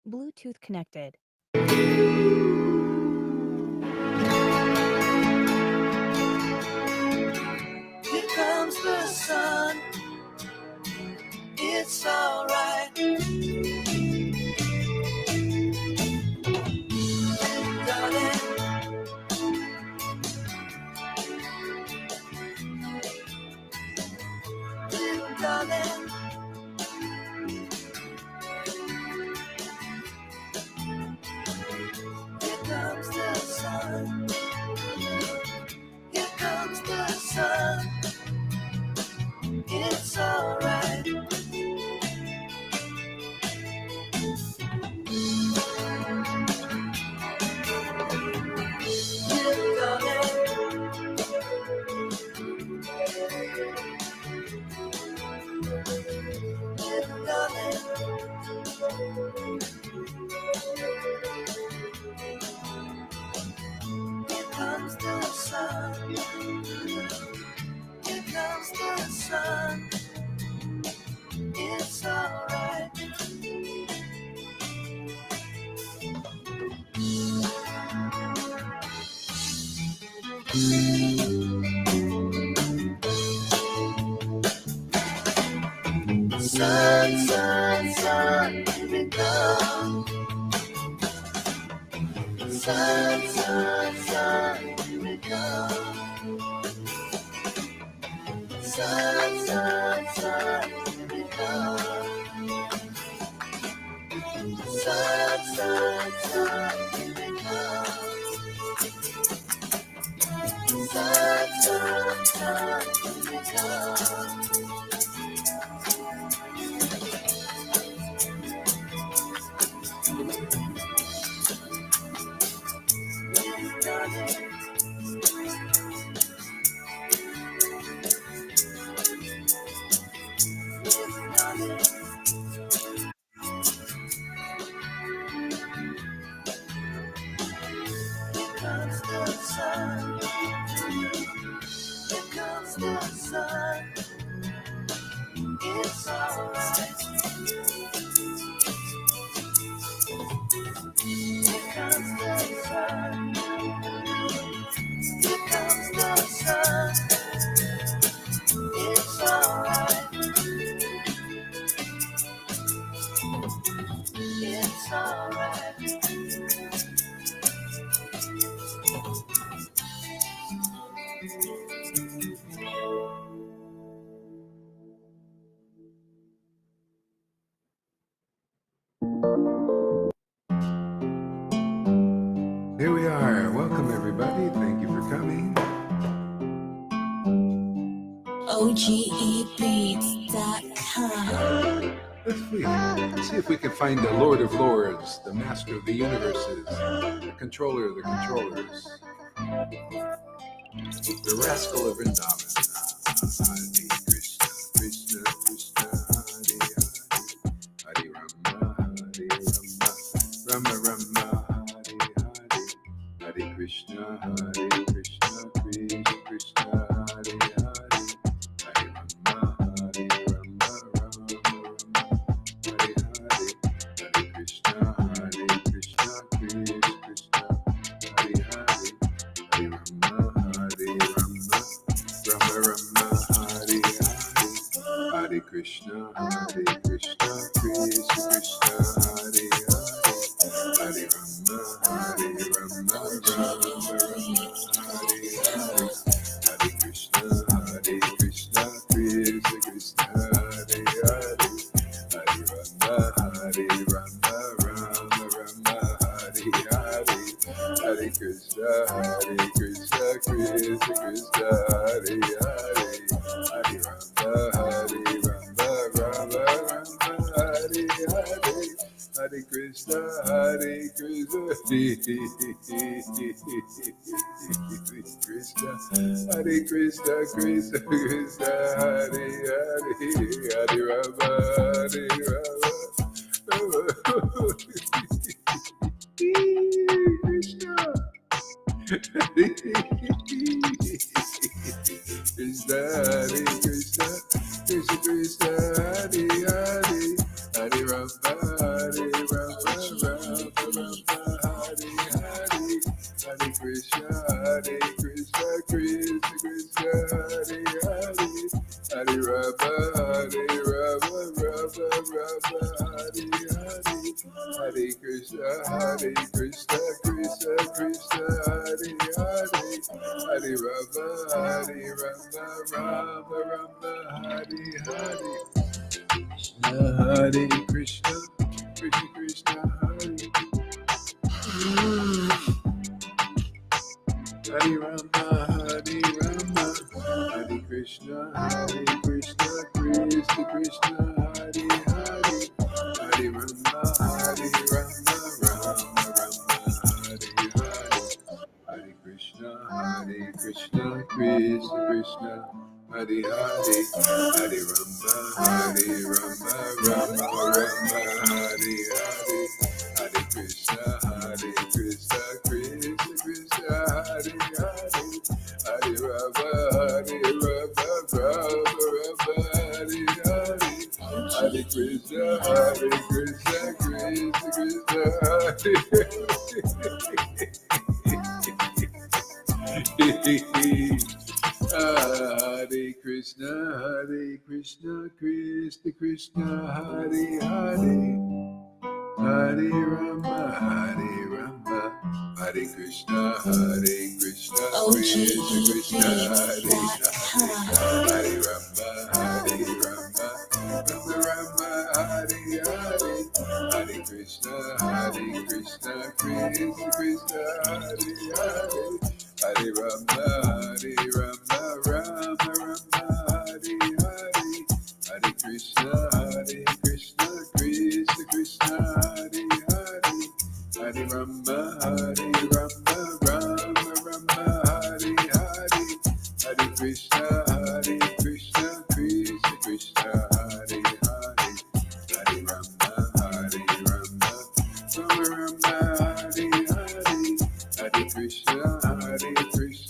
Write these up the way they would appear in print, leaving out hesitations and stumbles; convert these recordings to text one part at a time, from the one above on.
Bluetooth connected. Here comes the sun. It's alright. Darling. Little darling. Here comes the sun. Here comes the sun. It's alright. Little darling. Little darling. Here comes the sun. Here comes the sun. It's alright. Sun, sun, sun, here we come. Sun, sun, sun, here we come. Sun, sun, sun, here we come. Sun, sun, sun, here we come. Sun, sun, sun, here we come. Here comes the sun. Here comes the sun. It's alright. Here comes the sun. Here comes the sun. It's alright. It's alright. Here we are. Welcome, everybody. Thank you for coming. OGEbeats.com. Let's see if we can find the Lord of Lords, the Master of the Universes, the Controller of the Controllers, the Rascal of Vrindavan. Hare Krishna, Krishna, Krishna, Hare Hare, Hare Rama, Rama, Rama, Hare Hare, Hare Krishna, Krishna, Krishna, Hare Hare, Hare Rama, Rama, Rama, Hare Hare, Hare Krishna, Krishna, Krishna, Hare Hare, Hare Rama, Rama, Rama, Hare Hare, Hare Krishna, Krishna, Krishna, Hare Hare, Hare Rama, Rama, Rama, Hare Hare, Hare Krishna, Krishna, Krishna, Hare Hare, Hare Rama, Rama, Rama, Hare Hare, Hare Krishna, Krishna, Krishna, Hare Hare, Hare Rama, Rama, Rama, Hare Hare, Hare Krishna, Krishna, Hare Krishna, Krishna, Krishna, Hare Hare, Hare Rama, Krishna. Krishna, Hare Krishna, Krishna, Krishna, Hare Hare Krishna, Krishna Krishna, Hare Hare, Hare Rama, Rama Rama, Hare Hare. Hare Krishna, Krishna Krishna, Hare Hare Rama, Hare Krishna, Krishna Krishna, Hare Hare, Hare Rama, Rama Rama, Hare Hare, Hare Krishna, Krishna Krishna, Hare Hare, Hare Rama, Rama Rama, Hare Hare, Hare Krishna, Krishna Krishna, Hare Hare, Hare Rama, Rama Rama, Hare Hare, Hare Krishna, Krishna Krishna, Hare Hare Krishna, Krishna Krishna, Hare Hare, Hare Rama, Hare Krishna, Krishna Krishna, Hare Hare Rama, Rama Rama, Hare Hare, Hare Krishna, Krishna Krishna, Hare Hare, Hare Rama, Rama Rama, Hare Hare, Hare Krishna, Krishna Krishna, Hare Hare, Hare Rama, Rama Rama, Hare Hare, Hare Krishna, Krishna Krishna, Hare Hare, Hare Rama, Rama Rama, Hare Hare, Hare Krishna, Krishna Krishna, Hare Hare, Hare Rama, Rama Rama, Hare Hare, Hare Krishna,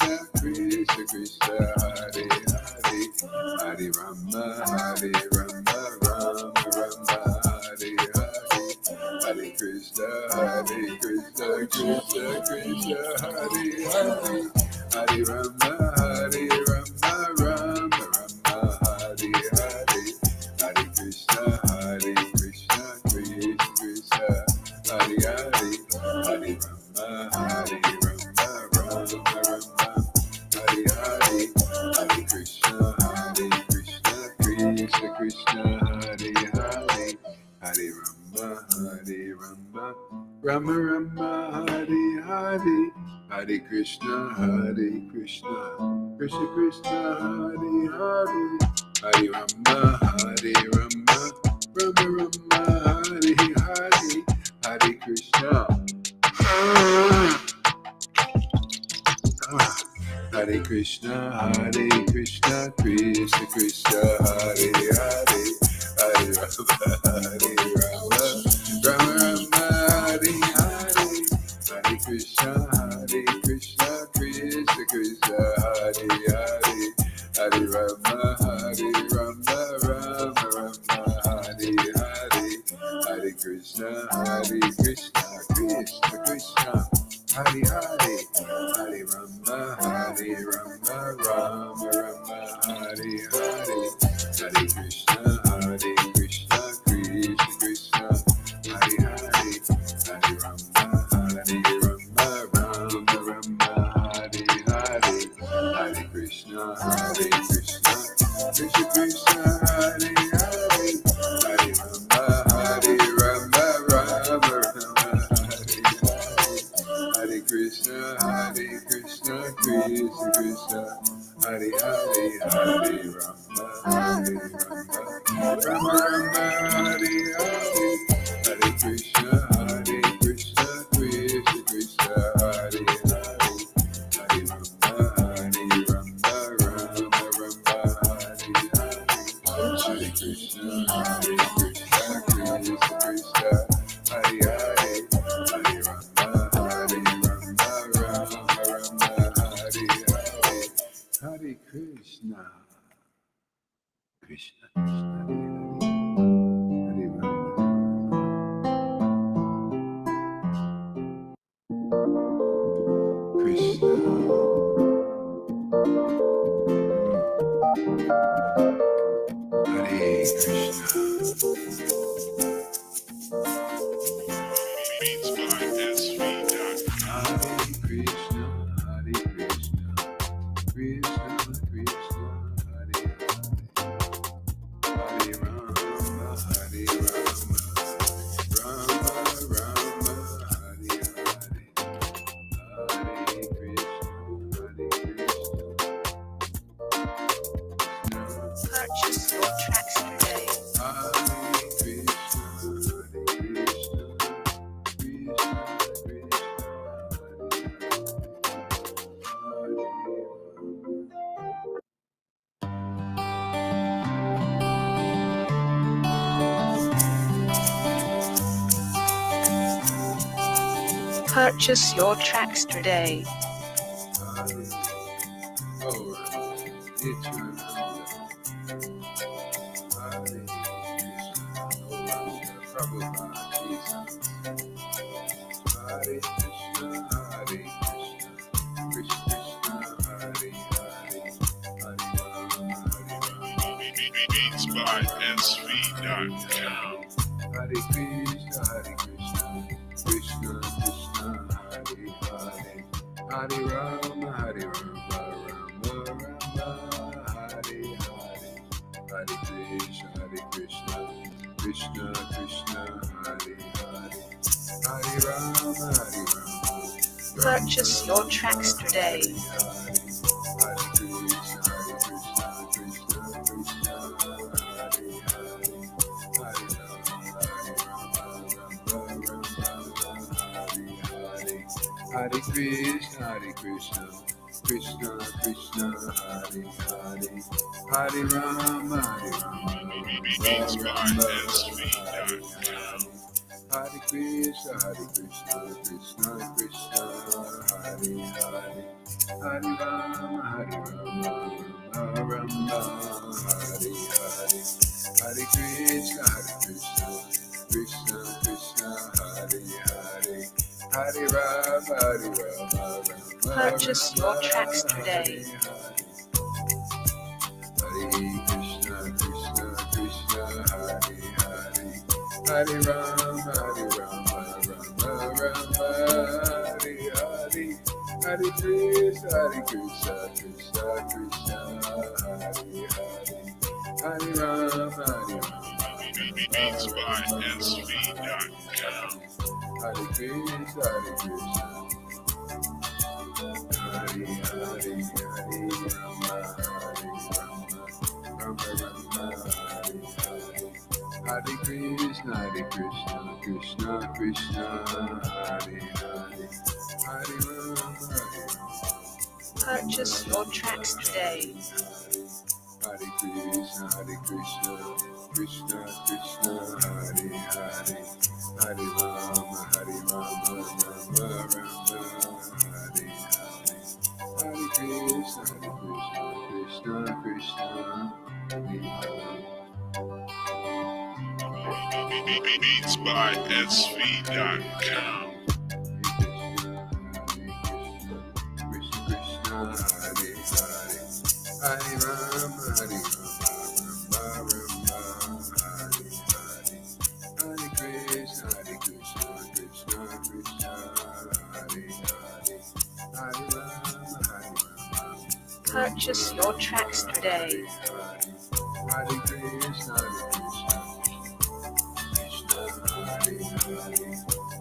Krishna Krishna, Hare Hare, Hare Rama, Rama Rama, Hare Hare, Hare Krishna, Krishna Krishna, Hare Hare, Hare Rama, Rama Rama, Hare Hare, Hare Krishna, Krishna Krishna, Hare Hare, Hare Rama, Rama Rama, Hare Hare, Hare Krishna, Krishna Krishna, Hare Hare, Hare Rama, Rama Rama, Hare Hare, Hare Krishna, Hare Krishna, Krishna Krishna, Hare Hare, Hare Rama, Rama Rama, Hare Hare, Hare Krishna, Krishna Krishna, Hare Hare, Hare Rama, Rama Rama, Hare Hare, Hare Krishna, Krishna Krishna, Hare Hare, Hare Rama, Rama Rama, Hare Hare, Hare Krishna, Krishna Krishna, Hare Hare, Hare Rama, Rama Rama, Hare Hare, Hare Krishna, Krishna Krishna, Hare Hare, Hare Rama, Rama Rama, Hare Hare, Hare Krishna, Krishna Krishna, Hare Hare, Hare Rama, Rama Rama, Hare Hare, Hare Krishna, Krishna Krishna, Hare Hare, Hare Rama, Rama Rama, Hare Hare, Hare Krishna, Krishna Krishna, Hare Hare, Hare Rama, Rama Hare Hare, Hare Krishna, Krishna Krishna, Hare Rama, Krishna, Hare Purchase your tracks today. Purchase your tracks today. BeatsbySV.com. Hare Krishna, Krishna Krishna, Hare Hare, Hare Rama, Rama Rama, Hare Hare, Hare Krishna, Krishna Krishna, Hare Hare, Hare Rama, Rama. Purchase your tracks today. Hare Krishna, Krishna Krishna, Hare Hare, Hare Hare Krishna, Krishna Krishna, Hare Hare, Hare Rama, BeatsbySV.com. Hare Krishna, Krishna Krishna, Hare Hare, Hare Rama, Rama, Hare Hare, Hare Krishna, Krishna Krishna, Hare Hare, Hare Rama, Rama. Purchase your tracks today. Hare Krishna, Krishna, Hare Hare, Hare Rama, Rama, Hare Hare, Hare Krishna, Krishna, Hare Hare, Hare Rama, BeatsbySV.com. Hare Krishna, Hare Hare, Hare Rama, Rama Rama, Hare Hare, Hare Krishna, Krishna Krishna, Hare Hare, Hare Rama, Purchase your tracks today. Hare Krishna, Krishna Krishna, Hare Hare, Hare Rama, Rama Rama, Hare Hare, Hare Krishna, Krishna Krishna, Hare Hare. BeatsbySV.com. Hare Rama, Rama Rama, Hare Krishna, Krishna Krishna, Hare Hare, Hare Rama, Purchase your tracks today. Hare Krishna, Krishna Hare Hare,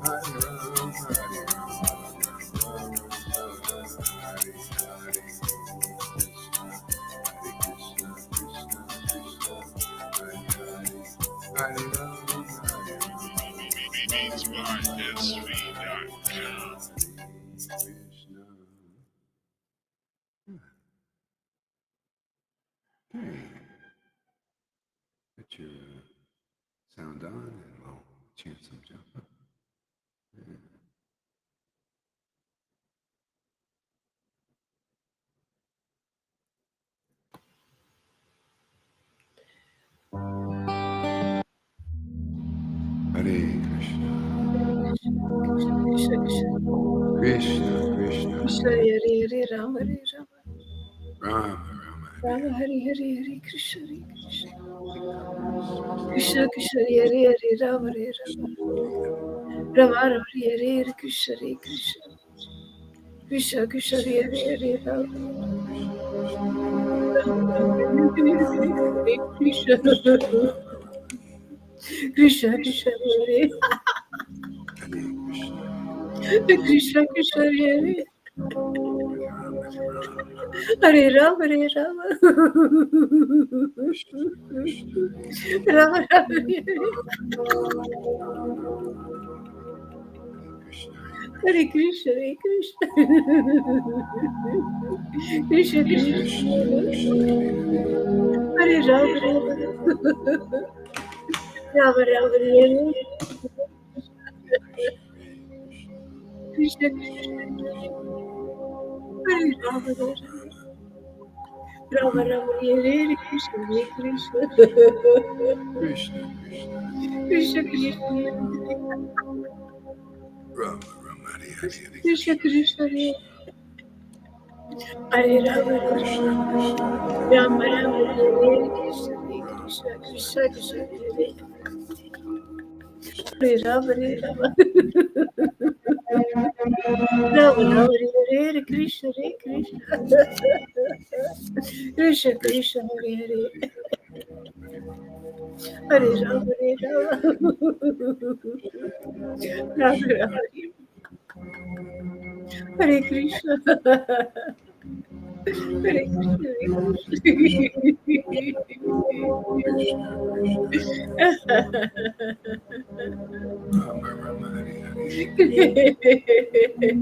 Hare Rama, Hare Hare, Krishna, Hare Rama, Hare BeatsbySV.com. Krishna. Put your sound on and we'll chant some japa. Hare Krishna, Krishna Krishna, Krishna Hare Hare Rama Hare Rama Rama Rama, Rama Hare Hare Hare Krishna Hare Krishna Krishna Krishna Hare Hare Rama Hare Rama Rama Rama Hare Hare Krishna Hare Krishna Krishna Krishna Hare Hare Rama Krishna Krishna Krishna Hare Krishna Krishna Hare Hare Rama Hare Rama Rama Rama Hare Krishna Hare Krishna Krishna Krishna Hare Rama Hare Rama Rama Hare Krishna Krishna Hare Rama Hare Rama Rama Hare Krishna Hare Krishna Krishna Krishna Krishna Krishna Hare Rama Rama Rama Hare Krishna Hare Krishna Krishna Krishna Hare Rama Hare Rama Rama Rama Hare Krishna Hare Krishna Krishna Krishna Hare Hare Hare Rama Rama Rama Hare Krishna Hare Krishna Hare Krishna Hare Krishna Krishna Krishna Hare Rama Hare Krishna Hare Krishna Krishna Krishna Hare Hare Hare Rama Rama Rama Hare Hare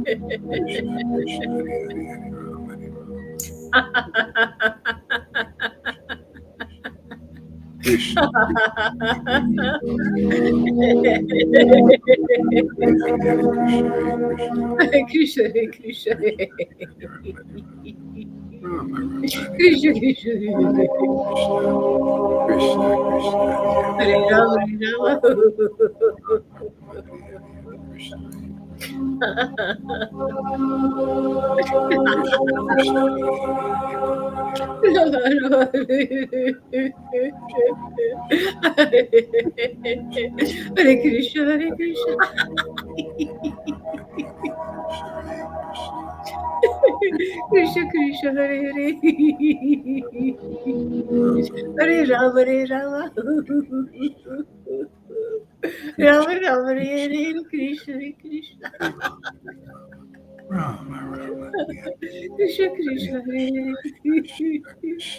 Krishna Hare Krishna Krishna Krishna Hare Hare Rama Rama Rama Hare Hare Krishna Hare Krishna Krishna Krishna Hare Hare Hare Rama Rama Rama Hare Krishna Hare Krishna Krishna Hare Rama Rama Rama Hare Hare Krishna Krishna Krishna Krishna Hare Rama Rama Rama Hare Krishna, Krishna, Hare Hare, Hare Rama, Rama, Rama Rama, Rama Hare Krishna Hare Krishna Krishna, Krishna, Krishna, Hare Hare,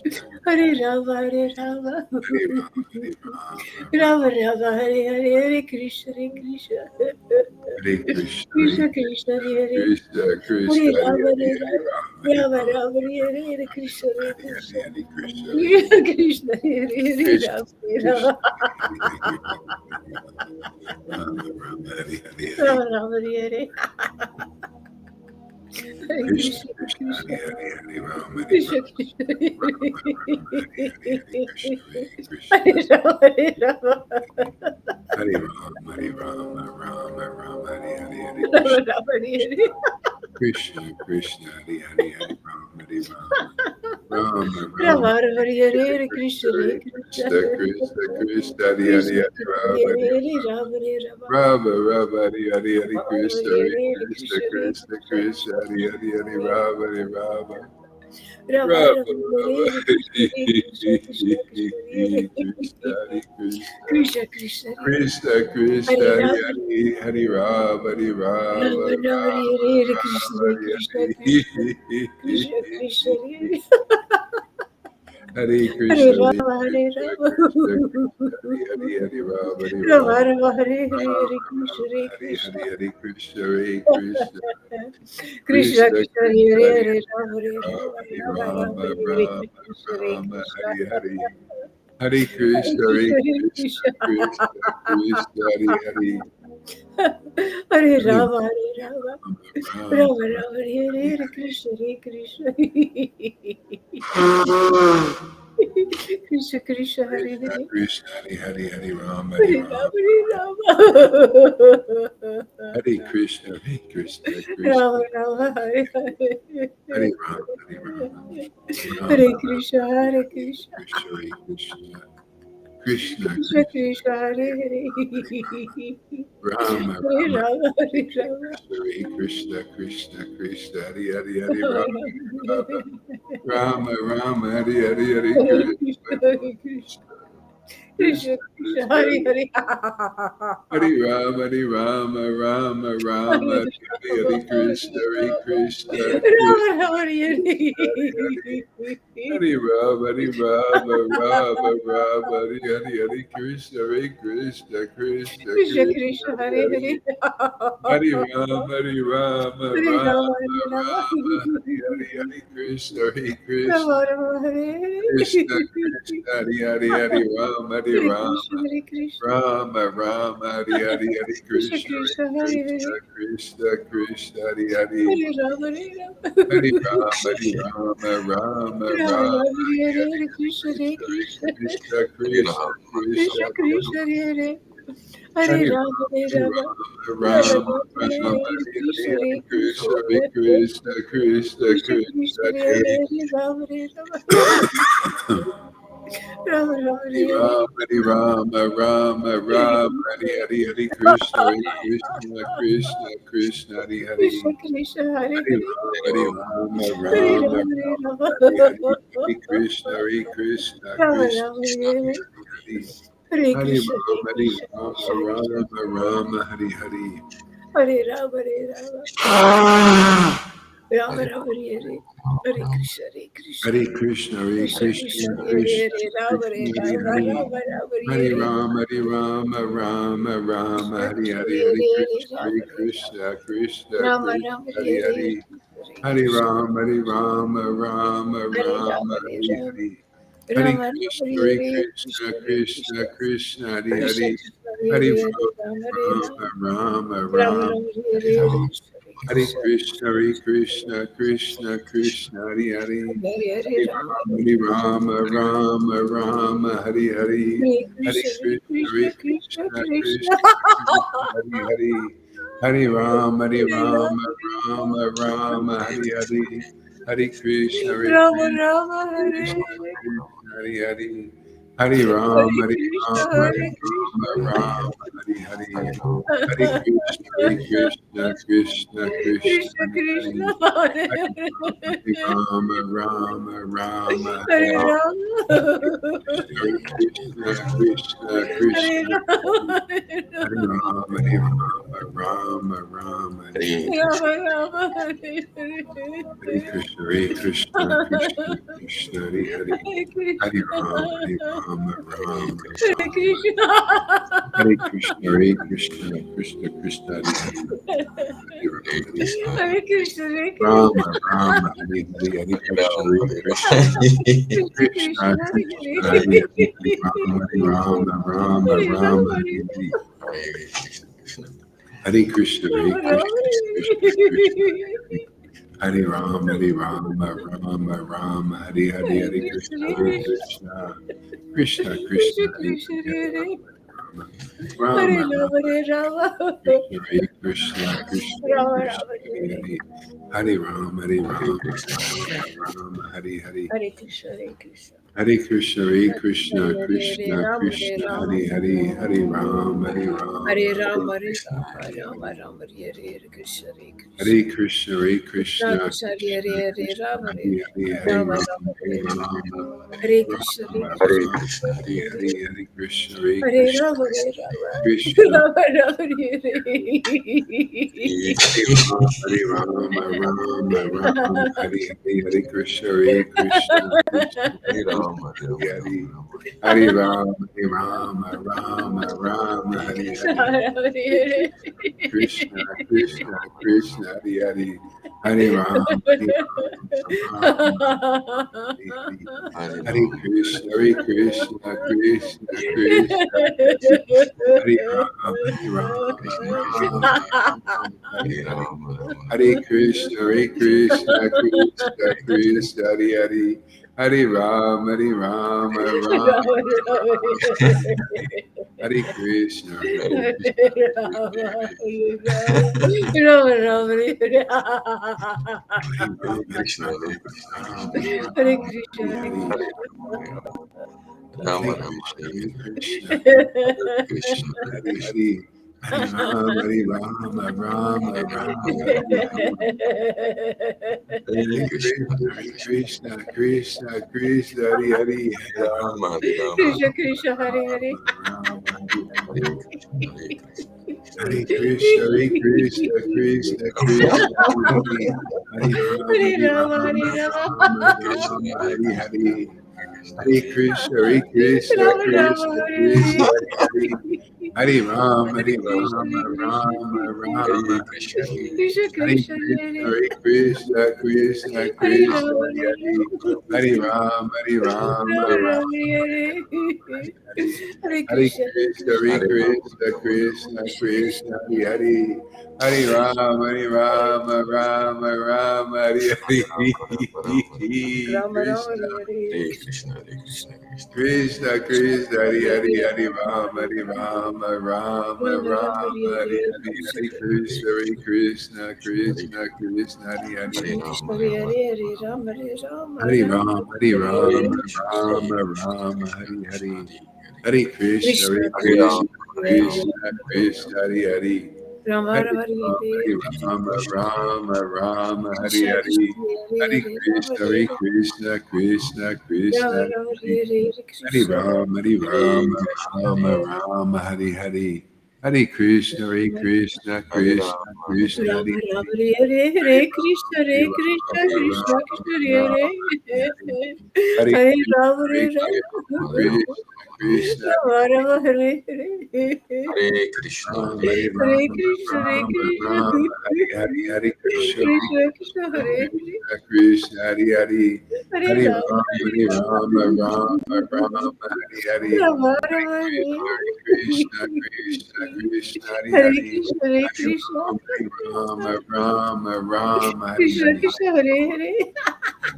Krishna Hare Rama, Hare Rama Rama, Rama, Hare Hare, Hare Krishna, Hare Hare Krishna, Krishna Krishna, Krishna, Hare Hare, Hare Rama, Hare Rama, Rama Rama, Rama Rama, Hare Krishna Hare Krishna Krishna Krishna Hare Krishna, Hare Krishna. Krishna Krishna Krishna, Krishna, Hare Hare Rama Hare, Hare Rama, Hare Rama, Rama Rama Rama, Hare Krishna Rama, Hare Hare Krishna Krishna Krishna Krishna Hare. Hare Hare Hare Krishna, Hare Rama Hare Krishna, Rama Krishna Krishna, Hare Hare, Hare Rama, Hare Rama Rama, Rama Hare Hare Rama Hare Krishna Rama, Hare Hare Krishna Hare, Hare Krishna, Hare Krishna, Krishna Krishna Krishna Krishna, Hare Hare Hare Rama Hare Rama, Rama Hare Rama Rama Rama, Hare Rama Krishna Hare Rama, Krishna Hare Hare, Hare Hare Krishna, Hare Krishna Hare Krishna, Krishna Krishna Krishna, Hare Hare, Hare Hare Rama Hare Rama Rama, Rama Rama Hare Hare Krishna Hare Krishna Rama. Krishna Krishna Hare Krishna, Hare Krishna, Hare Hare, Hare Rama, Hare Hare Rama, Rama Hare Krishna, Hare Krishna, Rama Krishna, Rama Hare Hare Hare Rama, Hare Rama, Hare Rama, Krishna Hare Hare Krishna Krishna, Hare Krishna, Krishna, Krishna Krishna, Hare Hare, Rama, Hare Rama, Rama, Hare Rama, Hare Krishna, Krishna, Krishna, Hare Hare, Hare Rama Rama, Rama, Rama, Rama, Hare Hare, Hare Hare Krishna, Krishna, Hare Krishna, Krishna Krishna, Krishna, Krishna, Hare Hare, Hare Rama, Hare Rama, Rama, Rama, Hare Hare Hare, Rama, Hare Krishna, Hare Krishna, Rama Krishna, Rama, Hare Hare, Hare Rama, Hare Rama, Rama, Rama, Hare Hare, Hare Krishna, Hare Krishna, Krishna, Krishna Krishna, Krishna, Hare Hare Hare. Hare, Hare Rama, Hare Rama, Hare Rama, Rama, Hare Rama, Rama, Hare Hare, Hare Krishna, Hare Rama Krishna, Rama, Hare Krishna, Hare. Krishna, Hare Hare, Hare Rama, Hare Hare Krishna, Rama, Hare Krishna, Rama, Rama, Hare Hare, Hare Krishna Krishna, Krishna, Hare Hare Krishna, Hare, Krishna, Krishna, Hare Hare, Hare Rama, Hare Hare Rama, Rama, Hare Rama, Rama, Rama Rama, Rama, Hare Hare Hare, Hare, Hare Krishna, Hare Krishna, Krishna, Krishna, Krishna Krishna, Krishna, Hare Hare, Hare Hare Rama, Hare Rama, Rama, Rama Rama, Rama, Hare Rama, Hare, Hare Hare Krishna, Hare, Hare Hare Krishna, Krishna, Hare Krishna, Krishna, Krishna Krishna, Krishna, Hare Hare Hare, Hare Rama, Hare Rama, Rama Rama, Rama Hare Hare, Rama, Hare Rama, Rama, Hare Rama, Hare Hare, Hare Krishna, Hare Krishna, Krishna, Krishna, Hare Krishna Hare. Krishna, Hare Hare Hare, Rama, Hare Hare Rama, Rama, Rama, Hare Rama, Hare Hare, Hare Krishna, Hare Krishna, Rama Krishna, Rama, Hare Hare, Hare Hare Hare. Krishna, Hare Hare Krishna, Rama, Krishna Krishna, Rama, Rama, Hare Hare. Hare Rama, Hare Rama, Rama Rama, Hare Hare, Hare Krishna, Hare Krishna, Hare Krishna, Hare Krishna Krishna, Krishna, Hare Krishna, Hare, Rama Hare Krishna, Hare Rama, Hare. Rama Rama, Hare Hare Hare, Rama, Hare Rama, Rama, Rama, Krishna Hare Krishna, Hare, Hare Hare Hare, Krishna, Rama Hare Hare Krishna, Krishna, Rama, Krishna, Rama Hare Hare Hare, Hare. Hare Hare Krishna, Rama, Hare Rama, Rama, Hare Rama, Rama, Hare Hare Rama, Hare. Hare Rama Rama, Krishna, Hare Hare Hare, Krishna, Krishna Hare Krishna, Krishna, Krishna, Hare Krishna Hare. Krishna, Hare Hare Hare, Rama, Rama Hare Rama, Rama, Rama, Rama Rama, Rama, Hare Hare Hare, Hare. Krishna Hare Hare Krishna, Krishna, Hare Krishna, Krishna, Krishna, Hare Hare. Hare Hare, Hare Rama Rama, Hare Rama, Rama, Rama, Hare Hare. Hare Hare Krishna, Hare Krishna, Hare Krishna, Krishna Krishna, Krishna, Krishna, Krishna, Hare Hare. Hare Rama, Hare Hare Rama, Rama, Rama, Hare Hare. Hare Krishna, Hare Rama, Krishna, Rama Hare Krishna, Hare, Krishna, Hare Hare. Hare Hare Rama, Hare Krishna, Rama, Hare Rama, Krishna, Rama, Hare Hare. Hare Krishna, Hare Krishna, Krishna, Krishna, Krishna Hare Krishna, Hare. Hare Hare Rama, Rama, Rama, Hare Hare Hare. Rama, Hare Krishna, Krishna, Krishna, Hare Rama, Hare Rama, Hare Rama, Rama, Rama, Hare Hare. Rama Rama, Hare Hare, Hare Krishna, Hare Krishna, Krishna, Krishna, Hare Hare. Hare Hare Krishna, Rama, Hare Rama, Rama, Hare Rama. Krishna, Hare Krishna, Hare Krishna, Krishna, Krishna, Hare Hare. Hare Rama, Hare Hare Krishna, Hare Rama, Krishna, Rama, Hare Hare. Hare Krishna, Hare Krishna, Krishna Krishna, Krishna, Krishna, Hare Hare Hare. Hare, Rama, Hare Rama, Rama, Hare Rama, Rama, Hare Hare. Hare Hare Krishna, Hare Rama, Krishna, Krishna, Krishna, Hare Hare Hare Rama, Hare Rama, Rama, Rama, Hare Hare, Hare Krishna, Krishna, Hare Hare Krishna, Krishna, Krishna, Krishna, Krishna Hare Krishna, Hare, Hare Rama, Hare Rama, Rama, Rama, Hare Rama, Krishna, Hare Krishna, Krishna, Rama Krishna, Rama, Hare Hare Hare, Hare Rama, Hare Rama, Rama, Rama, Hare Hare. Hare Krishna, Hare Krishna, Hare Krishna, Hare Hare Krishna, Hare, Hare Krishna, Rama, Hare Krishna, Rama, Hare Hare, Hare Ram, Hare Hare Ram, Rama, Hare Hare Krishna, Rama, Hare Rama Hare. Rama, Hare Hare Krishna, Hare Krishna, Hare Krishna, Hare Krishna Krishna, Krishna, Hare Krishna, Hare, Hare Krishna, Rama, Hare Hare Hare, Hare Rama, Ram, Rama, Hare Hare Ram, Hare Krishna, Ram, Hare Ram, Krishna, Hare Hare, Hare Krishna, Hare Hare Krishna, Rama, Hare Rama, Krishna, Rama Rama, Hare Hare Ram, Hare Ram, Ram, Ram, Hare Hare, Hare Krishna, Hare Krishna, Krishna, Krishna, Hare Hare, Hare Ram, Hare Ram, Ram, Ram, Hare Hare. Hare, Hare Krishna, Krishna, Krishna, Hare Hare, Hare Ram, Hare Ram, Hare Hare, Hare Krishna, Hare Krishna, Krishna, Krishna, Hare Ram, Hare Ram, Ram, Ram, Hare Hare, Hare Krishna, Hare Krishna, Krishna, Krishna, Hare Hare, Hare Ram, Hare Ram, Ram, Hare Krishna, Hare Krishna, Rama, Rama, Rama, Hare Hare Ram, Hare Ram, Ram, Hare Ram, Krishna, Hare Hare Hare. Krishna. Hare Rama, Krishna, Krishna, Krishna, Hare Hare, Hare Rama, Hare Rama, Rama Rama, Hare Rama. Hare Hare Krishna, Krishna, Hare Krishna, Krishna Krishna, Hare Hare, Hare Rama, Rama, Hare Rama, Krishna Krishna Hare Hare. Rama, Hare Hare Hare. Krishna, Hare Krishna, Hare Krishna, Hare Krishna, Krishna Krishna, Hare Hare, Hare Rama, Hare Hare Rama Rama, Hare Rama. Rama Krishna, Rama, Hare Hare Krishna, Hare. Krishna, Hare Krishna, Hare Krishna, Rama Rama Krishna Hare Krishna, Hare. Hare Hare. Hare Rama, Hare Hare Krishna Rama, Hare Krishna. Rama Rama, Hare Hare Krishna, Hare. Krishna Hare Krishna Krishna, Hare Hare Krishna, Krishna Hare Krishna, Rama Hare Hare Hare. Hare Rama, Hare Rama, Rama Rama Rama Hare Hare Hare. Hare. Hare Hare Krishna Krishna, Hare Hare Krishna, Krishna Krishna, Hare Hare. Hare Rama, Hare Rama, Rama Rama, Hare Hare. Rama Rama Krishna, Hare Hare Krishna, Hare Krishna, Krishna, Krishna Krishna, Hare Hare, Hare Rama, Hare Rama, Rama Rama Rama Rama, Hare Hare Hare. Krishna Hare Krishna, Hare Krishna, Krishna Krishna, Hare Hare. Hare Krishna Rama, Krishna Hare Hare Rama, Hare Rama Hare Rama Hare Rama Rama, Hare Hare Hare Rama, Hare Krishna, Rama Hare Krishna, Rama, Krishna Hare Krishna, Hare. Hare Hare, Hare Krishna, Krishna Hare Hare Krishna Rama, Krishna, Hare Hare Rama, Krishna Rama Krishna, Hare Hare. Rama Hare Rama Hare Rama, Hare Hare Rama, Krishna, Rama Rama, Hare Krishna Hare. Krishna Hare Hare Hare Rama Krishna, Hare Hare Krishna, Krishna Krishna, Rama Hare Rama Hare. Hare Hare Hare Krishna Rama, Hare Hare Rama, Krishna, Rama Rama, Hare Hare. Hare Krishna, Hare Krishna, Hare Krishna Rama, Krishna, Hare Rama Hare. Rama Hare Hare Hare Rama, Krishna Hare Hare Krishna Rama, Hare Krishna Krishna, Krishna Rama Hare Rama, Hare Hare. Hare Hare Hare Krishna, Rama Hare Hare Krishna, Hare Rama Rama, Krishna Krishna, Rama Rama Hare Hare Hare Krishna, Rama, Hare Hare Hare Rama, Krishna Hare Rama Krishna Rama, Hare Hare. Hare Krishna, Hare Krishna Krishna Krishna, Hare Krishna Krishna, Hare Hare. Hare Hare Rama Rama, Hare Rama, Rama Rama, Hare Hare Hare. Rama Hare Rama Krishna, Hare Krishna, Krishna Krishna, Hare Hare Hare. Krishna Hare Hare Krishna Rama, Rama Rama, Hare Krishna Hare. Krishna Hare Hare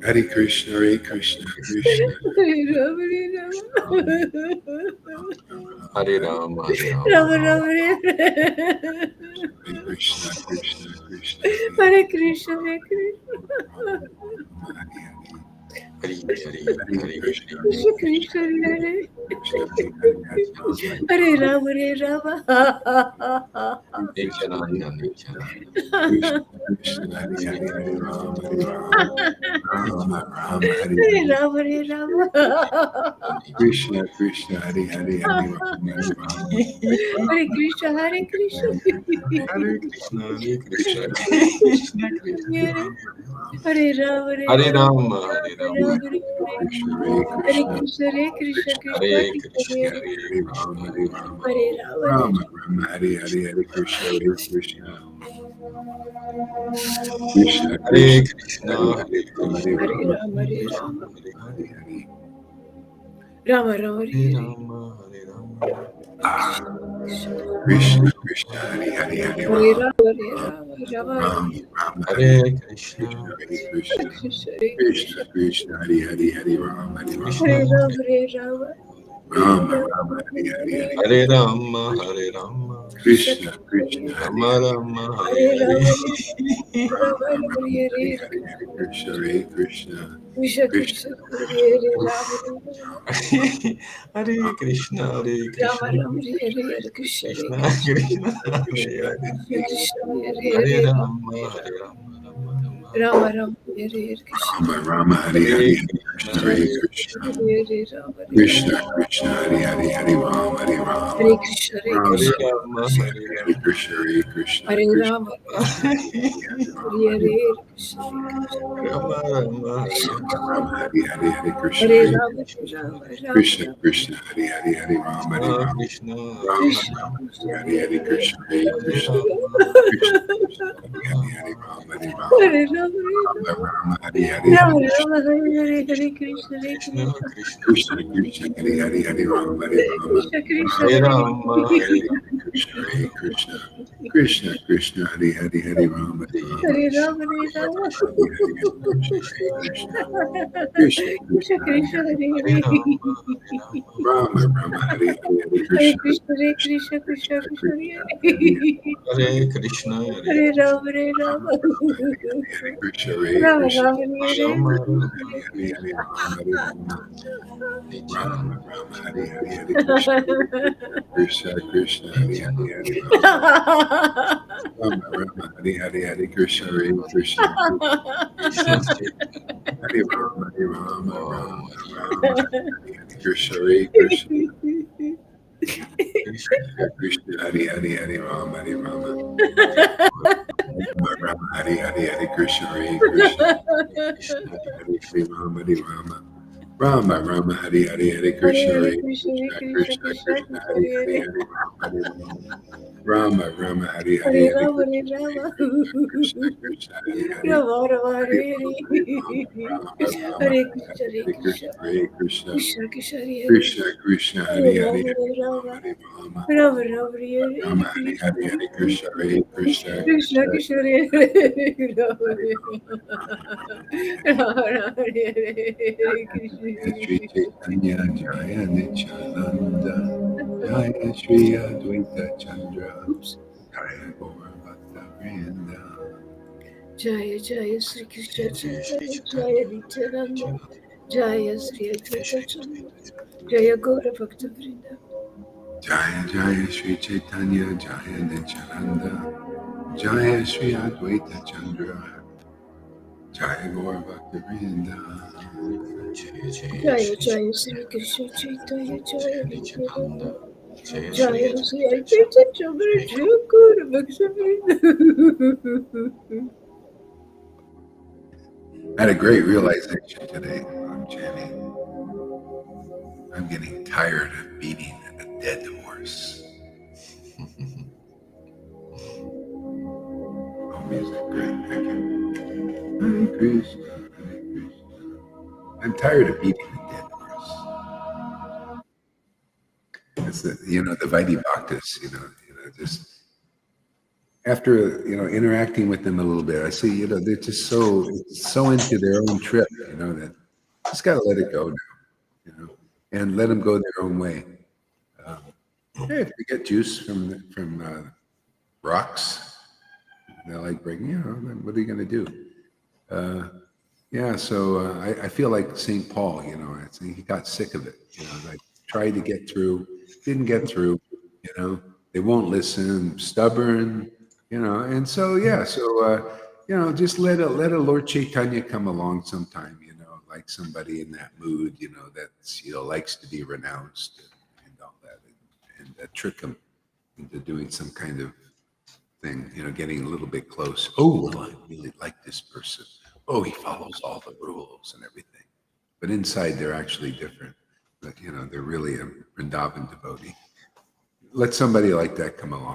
Hare Krishna, Hare Krishna, Krishna Hare Rama Rama, Hare Rama, Hare Rama, Rama Rama Hare Hare Krishna, Krishna Krishna, Hare Hare. Hare Krishna Hare Krishna Hare Hare, Hare Hare Krishna, Hare, Hare Krishna Krishna, Krishna Hare Krishna Hare Hare, Hare Rama, Hare Rama Hare Rama Nityananda, Krishna, Nityananda, Krishna Krishna, Hare Hare, Hare Rama, Hare Rama, Rama Rama, Hare Hare Hare. Rama Hare Rama Krishna Krishna, Hare Hare, Hare Rama, Hare Rama, Hare Krishna Hare Krishna Hare Krishna, Hare Krishna, Krishna Krishna Hare Krishna, Hare Rama, Hare Rama, Hare Rama Hare Hare Rama Rama, Hare Rama, Hare Rama Krishna Hare Hare Krishna, Krishna Hare Krishna Krishna Krishna Hare Krishna Krishna, Hare Hare Hare Krishna, Rama, Hare Rama, Hare Rama Hare Rama Rama, Hare Hare, Hare Krishna, Hare Krishna, Krishna Hare Krishna, Krishna, Hare Hare Rama, Hare Krishna, Hare Rama, Rama Hare Rama Hare Hare. Rama Rama Hare Hare Rama, Hare Rama, Ah, Krishna Krishna, Hare Hare, Hare Hare Rama, Rama Hare Rama Rama Rama Rama, Hare Hare Krishna, Krishna, Hare Hare Krishna, Krishna Hare Krishna Krishna Krishna, Hare Hare, Hare Rama, Hare Rama, Krishna, Hare Rama Hare Hare Rama Rama Rama Rama, Hare Hare, Hare Hare Krishna, Rama, Hare Rama, Krishna Krishna Krishna Krishna, Hare Hare Rama Hare, Rama, Hare Hare Hare. Rama Rama Rama Rama, Rama Hare Hare Hare, Hare Krishna, Hare Krishna, Krishna Krishna Krishna Hare Rama Hare Krishna, Hare Rama Krishna, Rama Hare Hare Krishna Hare Krishna Krishna Krishna, Hare Krishna, Hare. Krishna Hare Hare Hare Rama, Hare Rama, Rama Rama. Rama Rama Hare Hare Krishna Rama Rama, Hare Hare, Hare Hare Krishna, Krishna, Krishna Hare Hare Krishna, Krishna Hare Rama Krishna Krishna, Hare Hare, Hare Rama, Hare Hare Rama, Krishna Hare Rama Hare Krishna Rama, Rama, Hare Hare Rama. Krishna, Hare Krishna, Hare Krishna Rama Krishna, Hare Hare Rama, Hare Krishna Hare Krishna Rama Rama, Hare Krishna Rama. Rama, Hare Hare, Hare Krishna, Hare Hare Hare Rama Krishna, Rama Hare Rama Krishna, Rama Krishna, Hare Hare, Hare Rama, Hare Krishna, Rama, Krishna, Hare Rama Krishna Rama. Rama, Krishna Hare Hare, Hare Krishna, Hare Hare Krishna, Rama, Krishna Krishna, Hare Rama, Hare, Hare Rama, Hare Rama, Hare Rama Rama Rama, Hare Hare, Hare Rama Krishna, Rama Hare Hare Krishna Hare Krishna, Krishna Krishna, Krishna Krishna, Hare Hare, Hare Rama, Hare Rama, Krishna Krishna Hare Rama Hare Rama, Hare Hare Rama, Krishna, Hare Krishna, Krishna Krishna, Hare Hare, Hare Rama, Hare Hare Rama, Hare Krishna, Rama Hare Hare Rama Krishna, Hare Hare, Hare Krishna, Krishna, Hare Krishna, Krishna Krishna Krishna, Hare Krishna Hare, Hare Hare Hare Rama, Hare Rama, Rama Rama, Hare Hare, Hare Krishna, Hare Krishna, Krishna Krishna, Hare Hare Krishna, Hare Hare Krishna, Rama, Hare Rama, Hare Krishna, Hare Rama Krishna, Rama, Hare Rama Rama, Hare Hare Hare Rama, Hare Rama, Rama Nityananda, Rama, Hare Hare, Hare Krishna, Krishna Krishna, Hare Hare, Nityananda, Hare Rama, Rama, Hare Hare, Hare Krishna, Hare Krishna, Krishna Chaitanya, Hare Rama, Hare Rama, Om Rama Hare Rama, Hare Krishna, Hare Krishna, Krishna, Krishna, Hare Hare, Hare Rama, Hare Rama, Rama Rama, Hare Hare, Hare Krishna, Hare Krishna, Krishna, Hare Hare, Rama, Hare Rama, Rama Rama, Hare Hare, Hare Hare Krishna, Hare Hare Krishna, Hare Krishna, Krishna, Krishna Krishna Krishna, Krishna, Hare Hare Hare, Hare, Hare Rama, Hare Rama, Rama Rama, Hare Hare, Hare Hare Rama, Hare Krishna, Hare Rama, Krishna, Krishna Krishna, Hare Hare, Rama Rama, Hare Hare Rama, Hare, Hare Rama, Rama Rama, Hare Hare Krishna, Hare Hare, Krishna, Krishna, Hare Krishna, Krishna Krishna, Hare Hare, Krishna Krishna, Hare Hare Hare, Rama, Hare Hare Rama, Rama, Hare Rama, Rama Rama, Hare Rama, Hare, Hare Hare, Hare Krishna, Hare Krishna, Krishna Krishna Krishna, Hare Hare, Rama Hare Hare Rama, Rama Rama, Hare Hare, Shri Krishna. Chaitanya Jaya Nityananda Jaya Shri Advaita Chandra Oops. Jaya Gaura Bhakta Vrinda. Jaya Jaya Sri Krishna Jai Shri Chaitanya Chaitanya, Jaya Nityananda Jaya Sri Jai Advaita Shri Chandra Advaita, Jaya Gaura Bhakta Vrinda. Jaya Jaya Shri Chaitanya Jaya Nityananda Jaya Shri Advaita Chandra Jaya Gaura Bhakta Vrinda. Jai Jai Jaya Shri Jaya Sri Chaitanya, Krishna Chaitanya Jaya Jai Nityananda Nityananda, Jai Shri Jaya Sri Advaita, Advaita Chandra Jai Jaya Gaura Bhakta Vrinda. I had a great realization today on chanting. I'm getting tired of beating a dead horse. Oh, music, great, thank you. Hare Krishna, Hare Krishna. I'm tired of beating a dead horse. It's the, the Vaidhi Bhaktas, just after, interacting with them a little bit, I see, they're just so into their own trip, that just got to let it go now, and let them go their own way. Hey, if they get juice from rocks, they're like breaking, then what are you going to do? Yeah, so I feel like St. Paul, I think he got sick of it. Like tried to get through, didn't get through, they won't listen, stubborn, and so, yeah, so, just let a Lord Caitanya come along sometime, like somebody in that mood, that's, likes to be renounced and all that, and trick them into doing some kind of thing, getting a little bit close. Oh, well, I really like this person. Oh, he follows all the rules and everything. But inside, they're actually different. But, they're really a Vrindavan devotee. Let somebody like that come along.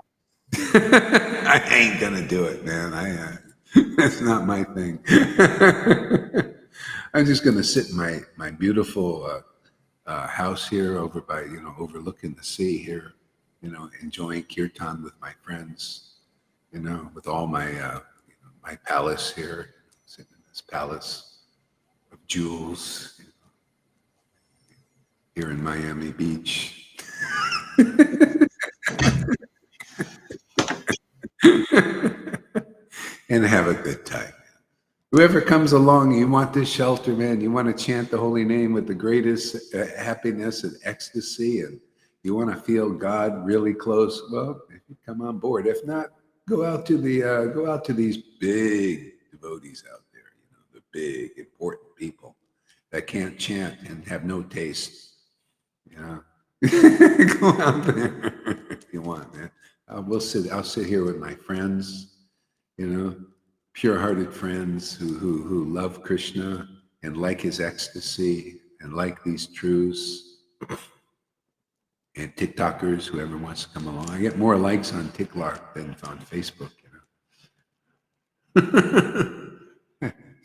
I ain't going to do it, man. That's not my thing. I'm just going to sit in my beautiful house here over by, overlooking the sea here, enjoying kirtan with my friends, with all my my palace here, sitting in this palace of jewels here in Miami Beach. And have a good time. Whoever comes along, you want this shelter, man, you want to chant the holy name with the greatest happiness and ecstasy, and you want to feel God really close, well, come on board. If not, go out to these big devotees out there, the big important people that can't chant and have no taste. Go out there if you want, man. I'll sit here with my friends, pure-hearted friends who love Krishna and like his ecstasy and like these truths, and TikTokers, whoever wants to come along. I get more likes on TikTok than on Facebook.